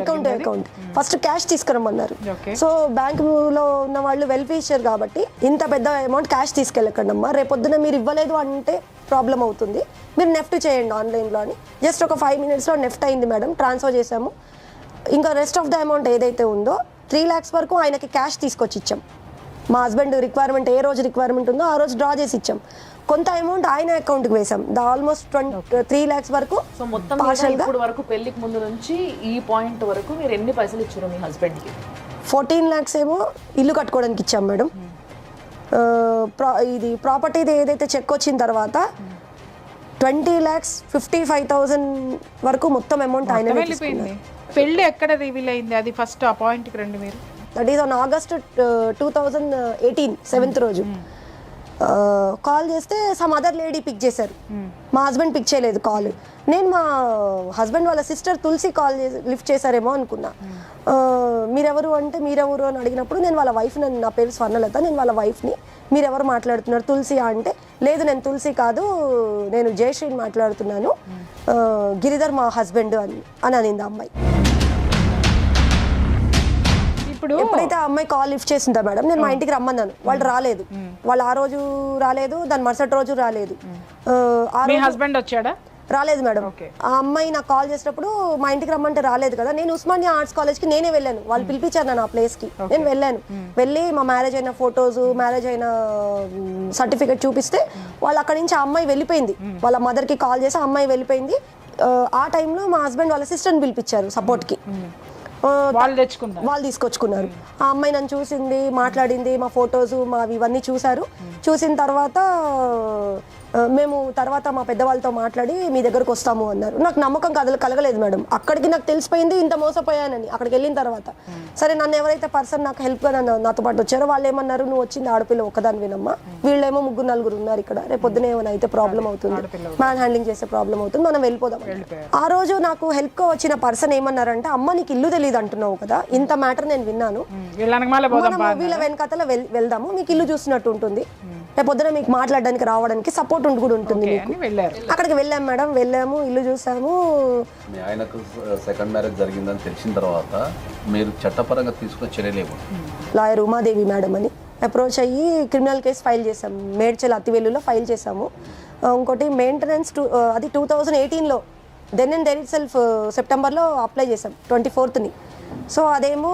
అకౌంట్ ఫస్ట్ క్యాష్ తీసుకురమ్మన్నారు. సో బ్యాంకులో ఉన్న వాళ్ళు వెల్ఫేషియర్ కాబట్టి ఇంత పెద్ద అమౌంట్ క్యాష్ తీసుకెళ్ళకండి అమ్మా, రేపొద్దున మీరు ఇవ్వలేదు అంటే ప్రాబ్లం అవుతుంది, మీరు నెఫ్ట్ చేయండి ఆన్లైన్లో అని. జస్ట్ ఒక 5 minutesలో నెఫ్ట్ అయింది మేడం, ట్రాన్స్ఫర్ చేసాము. ఇంకా రెస్ట్ ఆఫ్ ద అమౌంట్ ఏదైతే ఉందో 3 lakhs వరకు ఆయనకి క్యాష్ తీసుకొచ్చి ఇచ్చాం. మా హస్బెండ్ రిక్వైర్మెంట్ ఏ రోజు రిక్వైర్మెంట్ ఉందో ఆ రోజు డ్రా చేసి ఇచ్చాం. కొంత అమౌంట్ ఆయన అకౌంట్కి వేసాం, ఆల్మోస్ట్ 3 lakhs వరకు. సో మొత్తం ఇప్పుడు వరకు పెళ్లికి ముందు నుంచి ఈ పాయింట్ వరకు మీరు ఎన్ని పైసలు ఇచ్చారు మీ హస్బెండ్కి? 14 lakhs ఏమో ఇల్లు కట్టుకోవడానికి ఇచ్చాం మేడం. ఇది ప్రాపర్టీది ఏదైతే చెక్ వచ్చిన తర్వాత 20,55,000 వరకు మొత్తం అమౌంట్ ఆయన వెళ్ళిపోయింది. పెళ్ళి ఎక్కడ రివీల్ అయింది అది ఫస్ట్ ఆ పాయింట్కి రండి మీరు. That is on August 2018 7th రోజు కాల్ చేస్తే సమ్ అదర్ లేడీ పిక్ చేశారు, మా హస్బెండ్ పిక్ చేయలేదు కాల్. నేను మా హస్బెండ్ వాళ్ళ సిస్టర్ తులసి కాల్ లిఫ్ట్ చేశారేమో అనుకున్నా. మీరెవరు అంటే మీరెవరు అని అడిగినప్పుడు నేను వాళ్ళ వైఫ్, నా పేరు స్వర్ణలత, నేను వాళ్ళ వైఫ్ని, మీరెవరు మాట్లాడుతున్నారు తులసి అంటే, లేదు నేను తులసి కాదు నేను జయశ్రీని మాట్లాడుతున్నాను, గిరిధర్ మా హస్బెండ్ అని అనింది ఆ అమ్మాయి. ఎప్పుడైతే ఆ అమ్మాయి కాల్ లిఫ్ట్ చేసిందా మేడం, నేను మా ఇంటికి రమ్మన్నాను, వాళ్ళు రాలేదు, వాళ్ళు ఆ రోజు రాలేదు, దాని మరుసటి రోజు రాలేదు. హస్బెండ్ వచ్చాడా? రాలేదు మేడం. ఆ అమ్మాయి నాకు కాల్ చేసినప్పుడు మా ఇంటికి రమ్మంటే రాలేదు కదా, నేను ఉస్మానియా ఆర్ట్స్ కాలేజ్కి నేనే వెళ్ళాను, వాళ్ళు పిలిపించారు నన్ను ఆ ప్లేస్కి, నేను వెళ్ళాను. వెళ్ళి మా మ్యారేజ్ అయిన ఫొటోస్, మ్యారేజ్ అయిన సర్టిఫికేట్ చూపిస్తే వాళ్ళు అక్కడి నుంచి ఆ అమ్మాయి వెళ్ళిపోయింది, వాళ్ళ మదర్కి కాల్ చేసి ఆ అమ్మాయి వెళ్ళిపోయింది. ఆ టైంలో మా హస్బెండ్ వాళ్ళ సిస్టర్ని పిలిపించారు సపోర్ట్కి, వాళ్ళు తీసుకొచ్చుకున్నారు. ఆ అమ్మాయి నన్ను చూసింది, మాట్లాడింది, మా ఫొటోస్ మావి ఇవన్నీ చూశారు. చూసిన తర్వాత మేము తర్వాత మా పెద్దవాళ్ళతో మాట్లాడి మీ దగ్గరకు వస్తాము అన్నారు. నాకు నమ్మకం కలగలేదు మేడం, అక్కడికి నాకు తెలిసిపోయింది ఇంత మోసపోయానని. అక్కడికి వెళ్ళిన తర్వాత సరే నన్ను ఎవరైతే పర్సన్ నాకు హెల్ప్గా నాతో పాటు వచ్చారో వాళ్ళు ఏమన్నారు, నువ్వు వచ్చింది ఆడపిల్ల ఒక్కదాని వినమ్మా, వీళ్ళేమో 3-4 ఉన్నారు ఇక్కడ, రేపు పొద్దున ఏమైనా అయితే ప్రాబ్లం అవుతుంది, మ్యాన్ హ్యాండ్లింగ్ చేసే ప్రాబ్లం అవుతుంది, మనం వెళ్ళిపోదాం. ఆ రోజు నాకు హెల్ప్గా వచ్చిన పర్సన్ ఏమన్నారంటే, అమ్మ నీకు ఇల్లు తెలియదు అంటున్నావు కదా, ఇంత మ్యాటర్ నేను విన్నాను, వీళ్ళ వెనకాతల వెళ్దాము, మీకు ఇల్లు చూసినట్టు ఉంటుంది, రేపు పొద్దున మీకు మాట్లాడడానికి రావడానికి సపోర్ట్ కూడా ఉంటుంది. అక్కడికి వెళ్ళాము మేడం, వెళ్ళాము, ఇల్లు చూసాము. ఆయనకు సెకండ్ మ్యారేజ్ జరిగిందని తెలిసిన తర్వాత మీరు చట్టపరంగా తీసుకున్న చర్యలేము. లాయర్ ఉమాదేవి మేడం అని అప్రోచ్ అయ్యి క్రిమినల్ కేసు ఫైల్ చేసాము, మేడ్చల్ అతివెల్లులో ఫైల్ చేసాము. ఇంకోటి మెయింటెనెన్స్ అది 2018లో, then and there itself సెప్టెంబర్లో అప్లై చేసాం 24th. సో అదేమో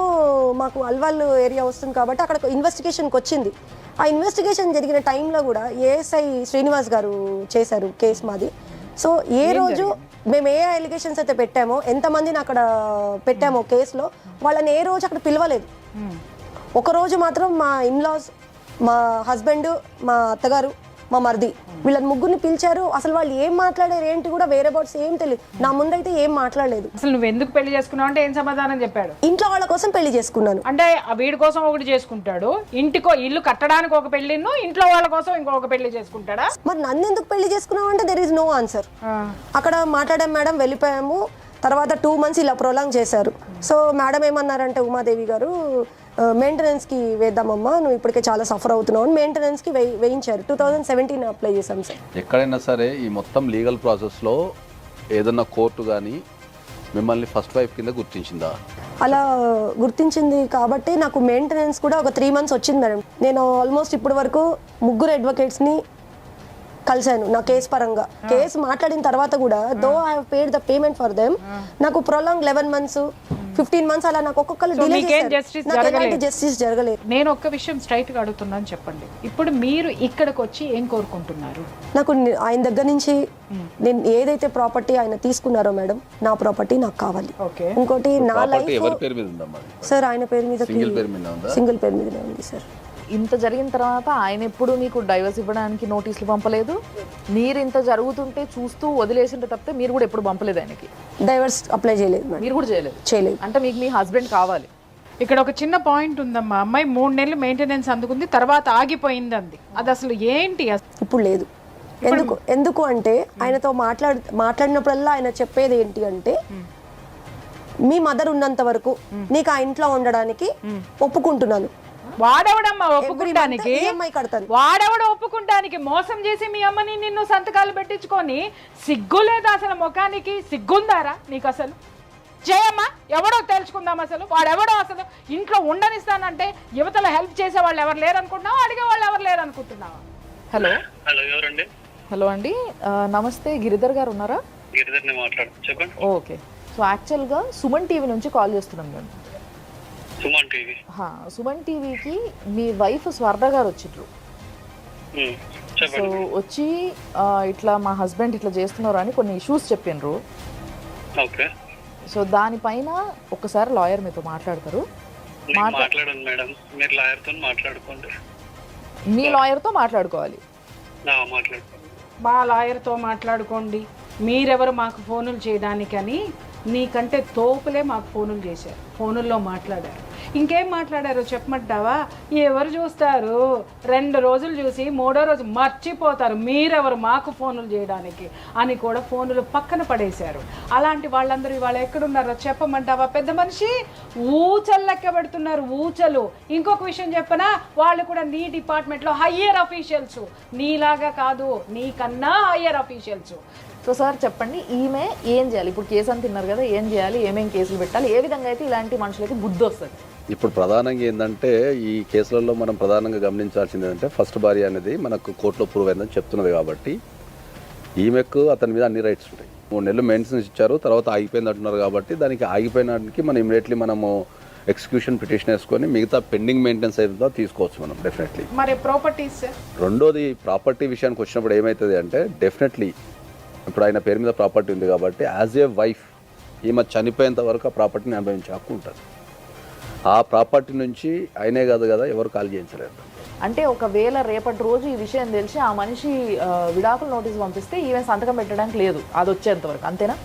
మాకు అల్వాల్ ఏరియా వస్తుంది కాబట్టి అక్కడ ఇన్వెస్టిగేషన్కి వచ్చింది. ఆ ఇన్వెస్టిగేషన్ జరిగిన టైంలో కూడా ఏఎస్ఐ శ్రీనివాస్ గారు చేశారు కేసు మాది. సో ఏ రోజు మేము ఏ అలిగేషన్స్ అయితే పెట్టామో, ఎంతమందిని అక్కడ పెట్టామో కేసులో, వాళ్ళని ఏ రోజు అక్కడ పిలవలేదు. ఒకరోజు మాత్రం మా ఇన్లాస్, మా హస్బెండ్, మా అత్తగారు, మా మరిది, వీళ్ళని 3 పిలిచారు. అసలు వాళ్ళు ఏం మాట్లాడారు ఏంటి కూడా వేరే బోర్డ్స్ ఏం తెలియదు, నా ముందైతే ఏం మాట్లాడలేదు. అసలు నువ్వు ఎందుకు పెళ్లి చేసుకున్నావు అంటే ఏం సమాధానం చెప్పాడు? ఇంట్లో వాళ్ళ కోసం పెళ్లి చేసుకున్నాను అంటే వీడి కోసం ఒకటి చేసుకుంటాడు, ఇల్లు కట్టడానికి ఒక పెళ్లిను, ఇంట్లో వాళ్ళ కోసం ఇంకొక పెళ్లి చేసుకుంటాడా? మరి నన్ను ఎందుకు పెళ్లి చేసుకున్నావు అంటే దెర్ ఇస్ నో ఆన్సర్. అక్కడ మాట్లాడాం మేడం, వెళ్ళిపోయాము. తర్వాత 2 months ఇలా ప్రొలాంగ్ చేశారు. సో మేడం ఏమన్నారంటే ఉమాదేవి గారు, మెయింటెనెన్స్కి వేద్దామమ్మా, నువ్వు ఇప్పటికే చాలా సఫర్ అవుతున్నావు అని మెయింటెనెన్స్కి వేయించారు. 2017 అప్లై చేశాం సార్. ఎక్కడైనా సరే ఈ మొత్తం లీగల్ ప్రాసెస్లో ఏదన్నా కోర్టు కానీ మిమ్మల్ని ఫస్ట్ వైఫ్ కింద గుర్తించిందా? అలా గుర్తించింది కాబట్టి నాకు మెయింటెనెన్స్ కూడా ఒక 3 months వచ్చింది మేడం. నేను ఆల్మోస్ట్ ఇప్పటి వరకు 3 అడ్వకేట్స్ని కలిశాను నా కేసు పరంగా. కేసు మాట్లాడిన తర్వాత కూడా though I have paid the payment for them, నాకు ప్రొలాంగ్ 11 months 15 months అలా నాకు ఒక్కొక్కరు డిలే చేశారు. నాకు ఎలాంటి జస్టిస్ జరగలేదు. నేను ఒక్క విషయం స్ట్రైట్ గా అడుగుతున్నాను, చెప్పండి. ఇప్పుడు మీరు ఇక్కడికి వచ్చి ఏం కోరుకుంటున్నారు? నాకు ఆయన దగ్గర నుంచి నేను ఏదైతే ప్రాపర్టీ ఆయన తీసుకున్నారో మేడం, నా ప్రాపర్టీ నాకు కావాలి. ఇంకోటి నా లైఫ్ ఎవరి పేరు మీద ఉందమ్మా? సార్ ఆయన పేరు మీద, సింగిల్ పేరు మీద ఉందా? సింగిల్ పేరు మీదనే ఉంది సార్. ఇంత జరిగిన తర్వాత ఆయన ఎప్పుడు మీకు డైవర్స్ ఇవ్వడానికి నోటీసులు పంపలేదు, మీరు ఇంత జరుగుతుంటే చూస్తూ వదిలేసింటే తప్పితే మీరు కూడా ఎప్పుడు పంపలేదు ఆయనకి? డైవర్స్ అప్లై చేయలేదు మేడం. మీరు కూడా చేయలేదు? చేయలేదు. అంటే మీకు మీ హస్బెండ్ కావాలి. ఇక్కడ ఒక చిన్న పాయింట్ ఉందమ్మా, అమ్మాయి 3 నెలలు మెయింటెనెన్స్ అందుకుంది, తర్వాత ఆగిపోయింది అంది. అది అసలు ఏంటి? ఇప్పుడు లేదు. ఎందుకు అంటే ఆయనతో మాట్లాడినప్పుడల్లా ఆయన చెప్పేది ఏంటి అంటే, మీ మదర్ ఉన్నంత వరకు నీకు ఆ ఇంట్లో ఉండడానికి ఒప్పుకుంటున్నాను. వాడెవడమ్మా ఒప్పుకుంటానికి? EMI కడతాను. వాడెవడ ఒప్పుకుంటానికి? మోసం చేసి మీ అమ్మని నిన్ను సంతకాలు పెట్టించుకొని సిగ్గు లేదా అసలు? ముఖానికి సిగ్గుందారా నీకు అసలు? చేయమ్మా, ఎవడో తెలుసుకుందాం అసలు. వాడెవడో అసలు ఇంట్లో ఉండనిస్తానంటే యువతల హెల్ప్ చేసే వాళ్ళు ఎవరు లేరు అనుకుంటున్నావా? అడిగే వాళ్ళు ఎవరు లేరు అనుకుంటున్నావా? హలో ఎవరండి? హలో అండి, నమస్తే. గిరిధర్ గారు ఉన్నారా? గిరిధర్ని మాట్లాడు, చెప్పండి. ఓకే. సో యాక్చువల్గా సుమన్ టీవీ నుంచి కాల్ చేస్తున్నాం మేము. సుమన్ టీవీ? సుమన్ టీవీకి మీ వైఫ్ స్వర్ణ గారు వచ్చిండ్రు. సో చెప్పండి. వచ్చి ఇట్లా మా హస్బెండ్ ఇట్లా చేస్తున్నారు అని కొన్ని ఇష్యూస్ చెప్పిండ్రు. ఓకే. సో దానిపైన ఒకసారి లాయర్ మీతో మాట్లాడతారు. మాట్లాడండి మేడం, మీరు లాయర్తో మాట్లాడుకోండి. మీ లాయర్తో మాట్లాడుకోవాలి. మాట్లాడుకోండి. మా లాయర్తో మాట్లాడుకోండి. మీరెవరు మాకు ఫోనులు చేయడానికని? నీకంటే తోపులే మాకు ఫోనులు చేశారు, ఫోనుల్లో మాట్లాడారు. ఇంకేం మాట్లాడారో చెప్పమంటావా? ఎవరు చూస్తారు? 2 రోజులు చూసి 3వ రోజు మర్చిపోతారు. మీరెవరు మాకు ఫోనులు చేయడానికి అని కూడా ఫోనులు పక్కన పడేశారు. అలాంటి వాళ్ళందరూ ఇవాళ ఎక్కడున్నారో చెప్పమంటావా? పెద్ద మనిషి ఊచలు లెక్క పెడుతున్నారు, ఊచలు. ఇంకొక విషయం చెప్పనా, వాళ్ళు కూడా నీ డిపార్ట్మెంట్లో హయ్యర్ అఫీషియల్స్, నీలాగా కాదు, నీకన్నా హయ్యర్ అఫీషియల్స్. సో సార్ చెప్పండి, ఈమె ఏం చేయాలి? ఇప్పుడు కేసు అని తిన్నారు కదా, ఏం చేయాలి? ఏమేం కేసులు పెట్టాలి? ఏ విధంగా అయితే ఇలాంటి మనుషులకి బుద్ధి వస్తుంది? ఇప్పుడు ప్రధానంగా ఏంటంటే ఈ కేసులలో మనం ప్రధానంగా గమనించాల్సింది ఏంటంటే, ఫస్ట్ భార్య అనేది మనకు కోర్టులో ప్రూవ్ అయిందని చెప్తున్నది కాబట్టి ఈమెకు అతని మీద అన్ని రైట్స్ ఉంటాయి. 3 నెలలు మెయింటెనెన్స్ ఇచ్చారు, తర్వాత ఆగిపోయింది అంటున్నారు కాబట్టి దానికి ఆగిపోయినానికి మనం ఇమీడియట్లీ మనము ఎక్స్క్యూషన్ పిటిషన్ వేసుకొని మిగతా పెండింగ్ మెయింటెనెన్స్ అయితే తీసుకోవచ్చు మనం డెఫినెట్లీ. మరి ప్రాపర్టీస్? రెండోది ప్రాపర్టీ విషయానికి వచ్చినప్పుడు ఏమవుతుంది అంటే, డెఫినెట్లీ ఇప్పుడు ఆయన పేరు మీద ప్రాపర్టీ ఉంది కాబట్టి యాజ్ ఏ వైఫ్ ఈమె చనిపోయేంత వరకు ఆ ప్రాపర్టీని అనుభవించే హక్కు ఉంటుంది. ఆ ప్రాపర్టీ నుంచి అయినే కాదు కదా ఎవరు కాల్ చేయించలేరు. అంటే ఒకవేళ రేపటి రోజు ఈ విషయం తెలిసి ఆ మనిషి విడాకుల నోటీస్ పంపిస్తే ఈమె సంతకం పెట్టడానికి లేదు, అది వచ్చేంత వరకు, అంతేనా?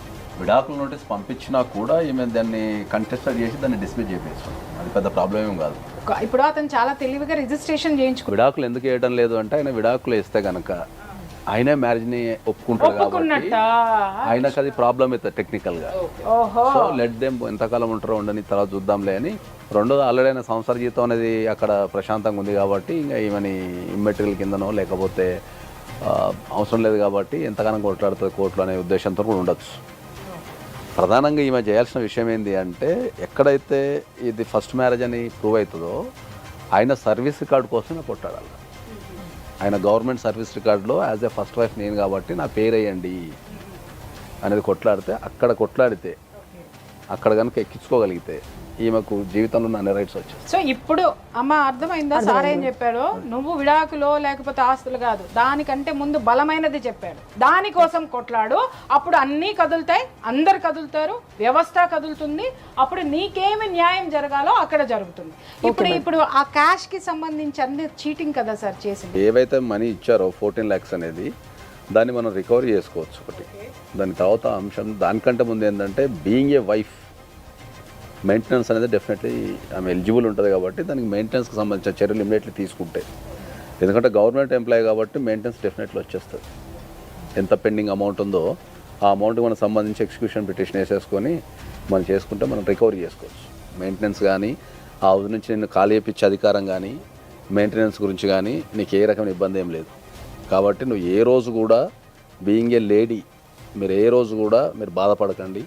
విడాకుల నోటీస్ పంపించినా కూడా ఈమె దాన్ని కంటెస్టెడ్ చేసి దాన్ని డిస్మిస్ చేసేస్తాం, అది పెద్ద ప్రాబ్లం ఏం కాదు. ఇప్పుడు అతను చాలా తెలివిగా రిజిస్ట్రేషన్ చేయించుకో. విడాకులు ఎందుకు వేయడం లేదు అంటే, ఆయన విడాకులు వేస్తే కనుక ఆయనే మ్యారేజ్ని ఒప్పుకుంటారు కాబట్టి ఆయనకు అది ప్రాబ్లం అవుతుంది టెక్నికల్గా. సో లెట్ దెమ్ ఎంతకాలం ఉంటారో ఉండని తర్వాత చూద్దాంలే అని. రెండోది ఆల్రెడీ ఆయన సంసార జీవితం అనేది అక్కడ ప్రశాంతంగా ఉంది కాబట్టి ఇంకా ఈమెని ఇమ్మెటీరియల్ కిందనో లేకపోతే అవసరం లేదు కాబట్టి ఎంతగానో కొట్లాడుతుంది కోర్టులో అనే ఉద్దేశంతో కూడా ఉండొచ్చు. ప్రధానంగా ఈమె చేయాల్సిన విషయం ఏంటి అంటే, ఎక్కడైతే ఇది ఫస్ట్ మ్యారేజ్ అని ప్రూవ్ అవుతుందో ఆయన సర్వీస్ రికార్డు కోసమే కొట్లాడాలి. ఆయన గవర్నమెంట్ సర్వీస్ రికార్డులో యాజ్ ఏ ఫస్ట్ వైఫ్ నేను కాబట్టి నా పేరు వేయండి అనేది కొట్లాడితే, అక్కడ కనుక ఎక్కించుకోగలిగితే ఈమెకు జీవితంలో అన్ని రైట్స్ వచ్చాయి. సో ఇప్పుడు అమ్మ అర్థమైందా సార్ ఏం చెప్పాడు? నువ్వు విడాకులో లేకపోతే ఆస్తులు కాదు, దానికంటే ముందు బలమైనది చెప్పాడు. దానికోసం కొట్లాడు, అప్పుడు అన్నీ కదులుతాయి, అందరు కదులుతారు, వ్యవస్థ కదులుతుంది, అప్పుడు నీకేమి న్యాయం జరగాలో అక్కడ జరుగుతుంది. ఇప్పుడు ఆ క్యాష్ కి సంబంధించి అన్ని చీటింగ్ కదా సార్ చేసింది. ఏవైతే మనీ ఇచ్చారో 14 lakhs అనేది దాన్ని మనం రికవరీ చేసుకోవచ్చు ఒకటి. దాని తర్వాత అంశం దానికంటే ముందు ఏంటంటే, బీయింగ్ ఏ వైఫ్ మెయింటెనెన్స్ అనేది డెఫినెట్లీ ఆమె ఎలిజిబుల్ ఉంటుంది కాబట్టి దానికి మెయింటెనెన్స్కి సంబంధించిన చర్యలు ఇమీడియట్లీ తీసుకుంటే, ఎందుకంటే గవర్నమెంట్ ఎంప్లాయీ కాబట్టి మెయింటెనెన్స్ డెఫినెట్లీ వచ్చేస్తుంది. ఎంత పెండింగ్ అమౌంట్ ఉందో ఆ అమౌంట్కి మనకు సంబంధించి ఎక్స్క్యూషన్ పిటిషన్ వేసేసుకొని మనం చేసుకుంటే మనం రికవరీ చేసుకోవచ్చు. మెయింటెనెన్స్ కానీ ఆ హౌస్ నుంచి నిన్ను ఖాళీ చేయించే అధికారం కానీ మెయింటెనెన్స్ గురించి కానీ నీకు ఏ రకమైన ఇబ్బంది ఏం లేదు. కాబట్టి నువ్వు ఏ రోజు కూడా బీయింగ్ ఏ లేడీ మీరు ఏ రోజు కూడా మీరు బాధపడకండి.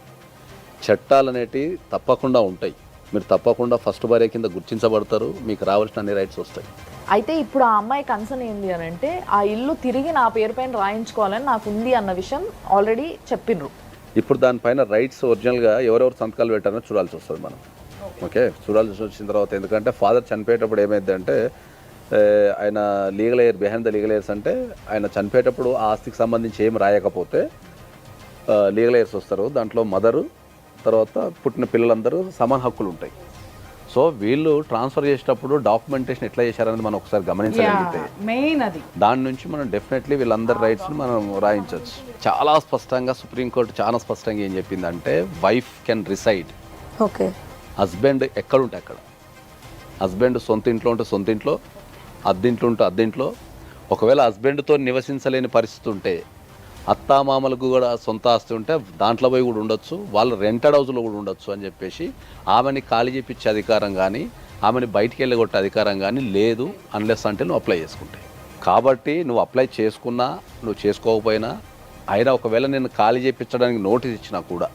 చట్టాలు అనేటివి తప్పకుండా ఉంటాయి, మీరు తప్పకుండా ఫస్ట్ భార్య కింద గుర్తించబడతారు, మీకు రావాల్సిన అన్ని రైట్స్ వస్తాయి. అయితే ఇప్పుడు ఆ అమ్మాయి కన్సర్న్ ఏంది అని అంటే, ఆ ఇల్లు తిరిగి నా పేరు పైన రాయించుకోవాలని నాకు ఉంది అన్న విషయం ఆల్రెడీ చెప్పిండ్రు. ఇప్పుడు దానిపైన రైట్స్ ఒరిజినల్గా ఎవరెవరు సంతకాలు పెట్టారో చూడాల్సి వస్తుంది మనం. ఓకే, చూడాల్సి వచ్చిన తర్వాత, ఎందుకంటే ఫాదర్ చనిపోయేటప్పుడు ఏమైందంటే, ఆయన legal heir behind the legal heirs అంటే ఆయన చనిపోయేటప్పుడు ఆ ఆస్తికి సంబంధించి ఏం రాయకపోతే లీగల్ ఎయిర్స్ వస్తారు. దాంట్లో మదరు తర్వాత పుట్టిన పిల్లలందరూ సమాన హక్కులు ఉంటాయి. సో వీళ్ళు ట్రాన్స్ఫర్ చేసేటప్పుడు డాక్యుమెంటేషన్ ఎట్లా చేశారనేది మనం ఒకసారి గమనించగలిగితే మెయిన్ అది దాని నుంచి మనం డెఫినెట్లీ వీళ్ళందరి రైట్స్ని మనం రాయించవచ్చు. చాలా స్పష్టంగా సుప్రీంకోర్టు చాలా స్పష్టంగా ఏం చెప్పిందంటే wife can reside, okay. Husband ఎక్కడుంటే అక్కడ, హస్బెండ్ సొంత ఇంట్లో ఉంటే సొంత ఇంట్లో, అద్దెంట్లో ఉంటే అద్దెంట్లో, ఒకవేళ హస్బెండ్తో నివసించలేని పరిస్థితి ఉంటే అత్తామామలకు కూడా సొంత ఆస్తి ఉంటే దాంట్లో పోయి కూడా ఉండొచ్చు, వాళ్ళు రెంటెడ్ హౌస్లో కూడా ఉండొచ్చు అని చెప్పేసి ఆమెని ఖాళీ చేపించే అధికారం కానీ ఆమెని బయటికి వెళ్ళగొట్టే అధికారం కానీ లేదు అన్లెస్ అంటే నువ్వు అప్లై చేసుకుంటే. కాబట్టి నువ్వు అప్లై చేసుకున్నా నువ్వు చేసుకోకపోయినా అయినా ఒకవేళ నేను ఖాళీ చేయించడానికి నోటీస్ ఇచ్చినా కూడా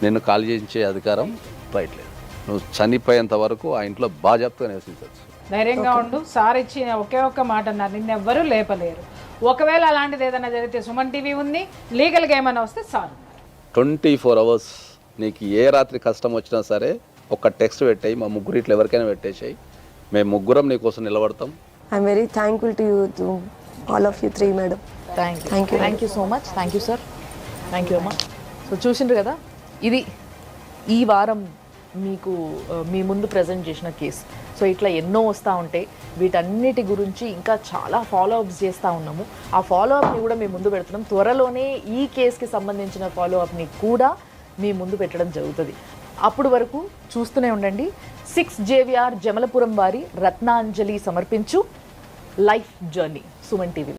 నిన్ను ఖాళీ చేయించే అధికారం రైట్ లేదు. నువ్వు చనిపోయేంత వరకు ఆ ఇంట్లో బాధ్యతగా నివసించవచ్చు. ధైర్యంగా ఉండు. సార్ ఇచ్చిన ఒకే ఒక్క మాట అన్నారు, నిన్నెవ్వరూ లేపలేరు. ఒకవేళ అలాంటిది ఏదైనా జరిగితే సుమన్ టీవీ ఉంది, లీగల్గా ఏమైనా వస్తే సార్ ఉన్నారు. 24 hours నీకు ఏ రాత్రి కష్టం వచ్చినా సరే ఒక టెక్స్ట్ పెట్టేయి, మా ముగ్గురు ఇట్లా ఎవరికైనా పెట్టేసాయి, మేము ముగ్గురం నీకోసం నిలబడతాం. I'm very thankful to you, to all of you 3 madam. Thank you so much. Thank you sir. Thank you అమ్మా. సో చూసిండ్రు కదా, ఇది ఈ వారం మీకు మీ ముందు ప్రజెంట్ చేసిన కేసు. సో ఇట్లా ఎన్నో వస్తూ ఉంటాయి. వీటన్నిటి గురించి ఇంకా చాలా ఫాలోఅప్స్ చేస్తూ ఉన్నాము. ఆ ఫాలోఅప్ని కూడా మీ ముందు పెడుతున్నాం. త్వరలోనే ఈ కేసుకి సంబంధించిన ఫాలోఅప్ని కూడా మీ ముందు పెట్టడం జరుగుతుంది. అప్పుడు వరకు చూస్తూనే ఉండండి. 6 JVR జమలపురం వారి రత్నాంజలి సమర్పించు లైఫ్ జర్నీ సుమన్ టీవీ.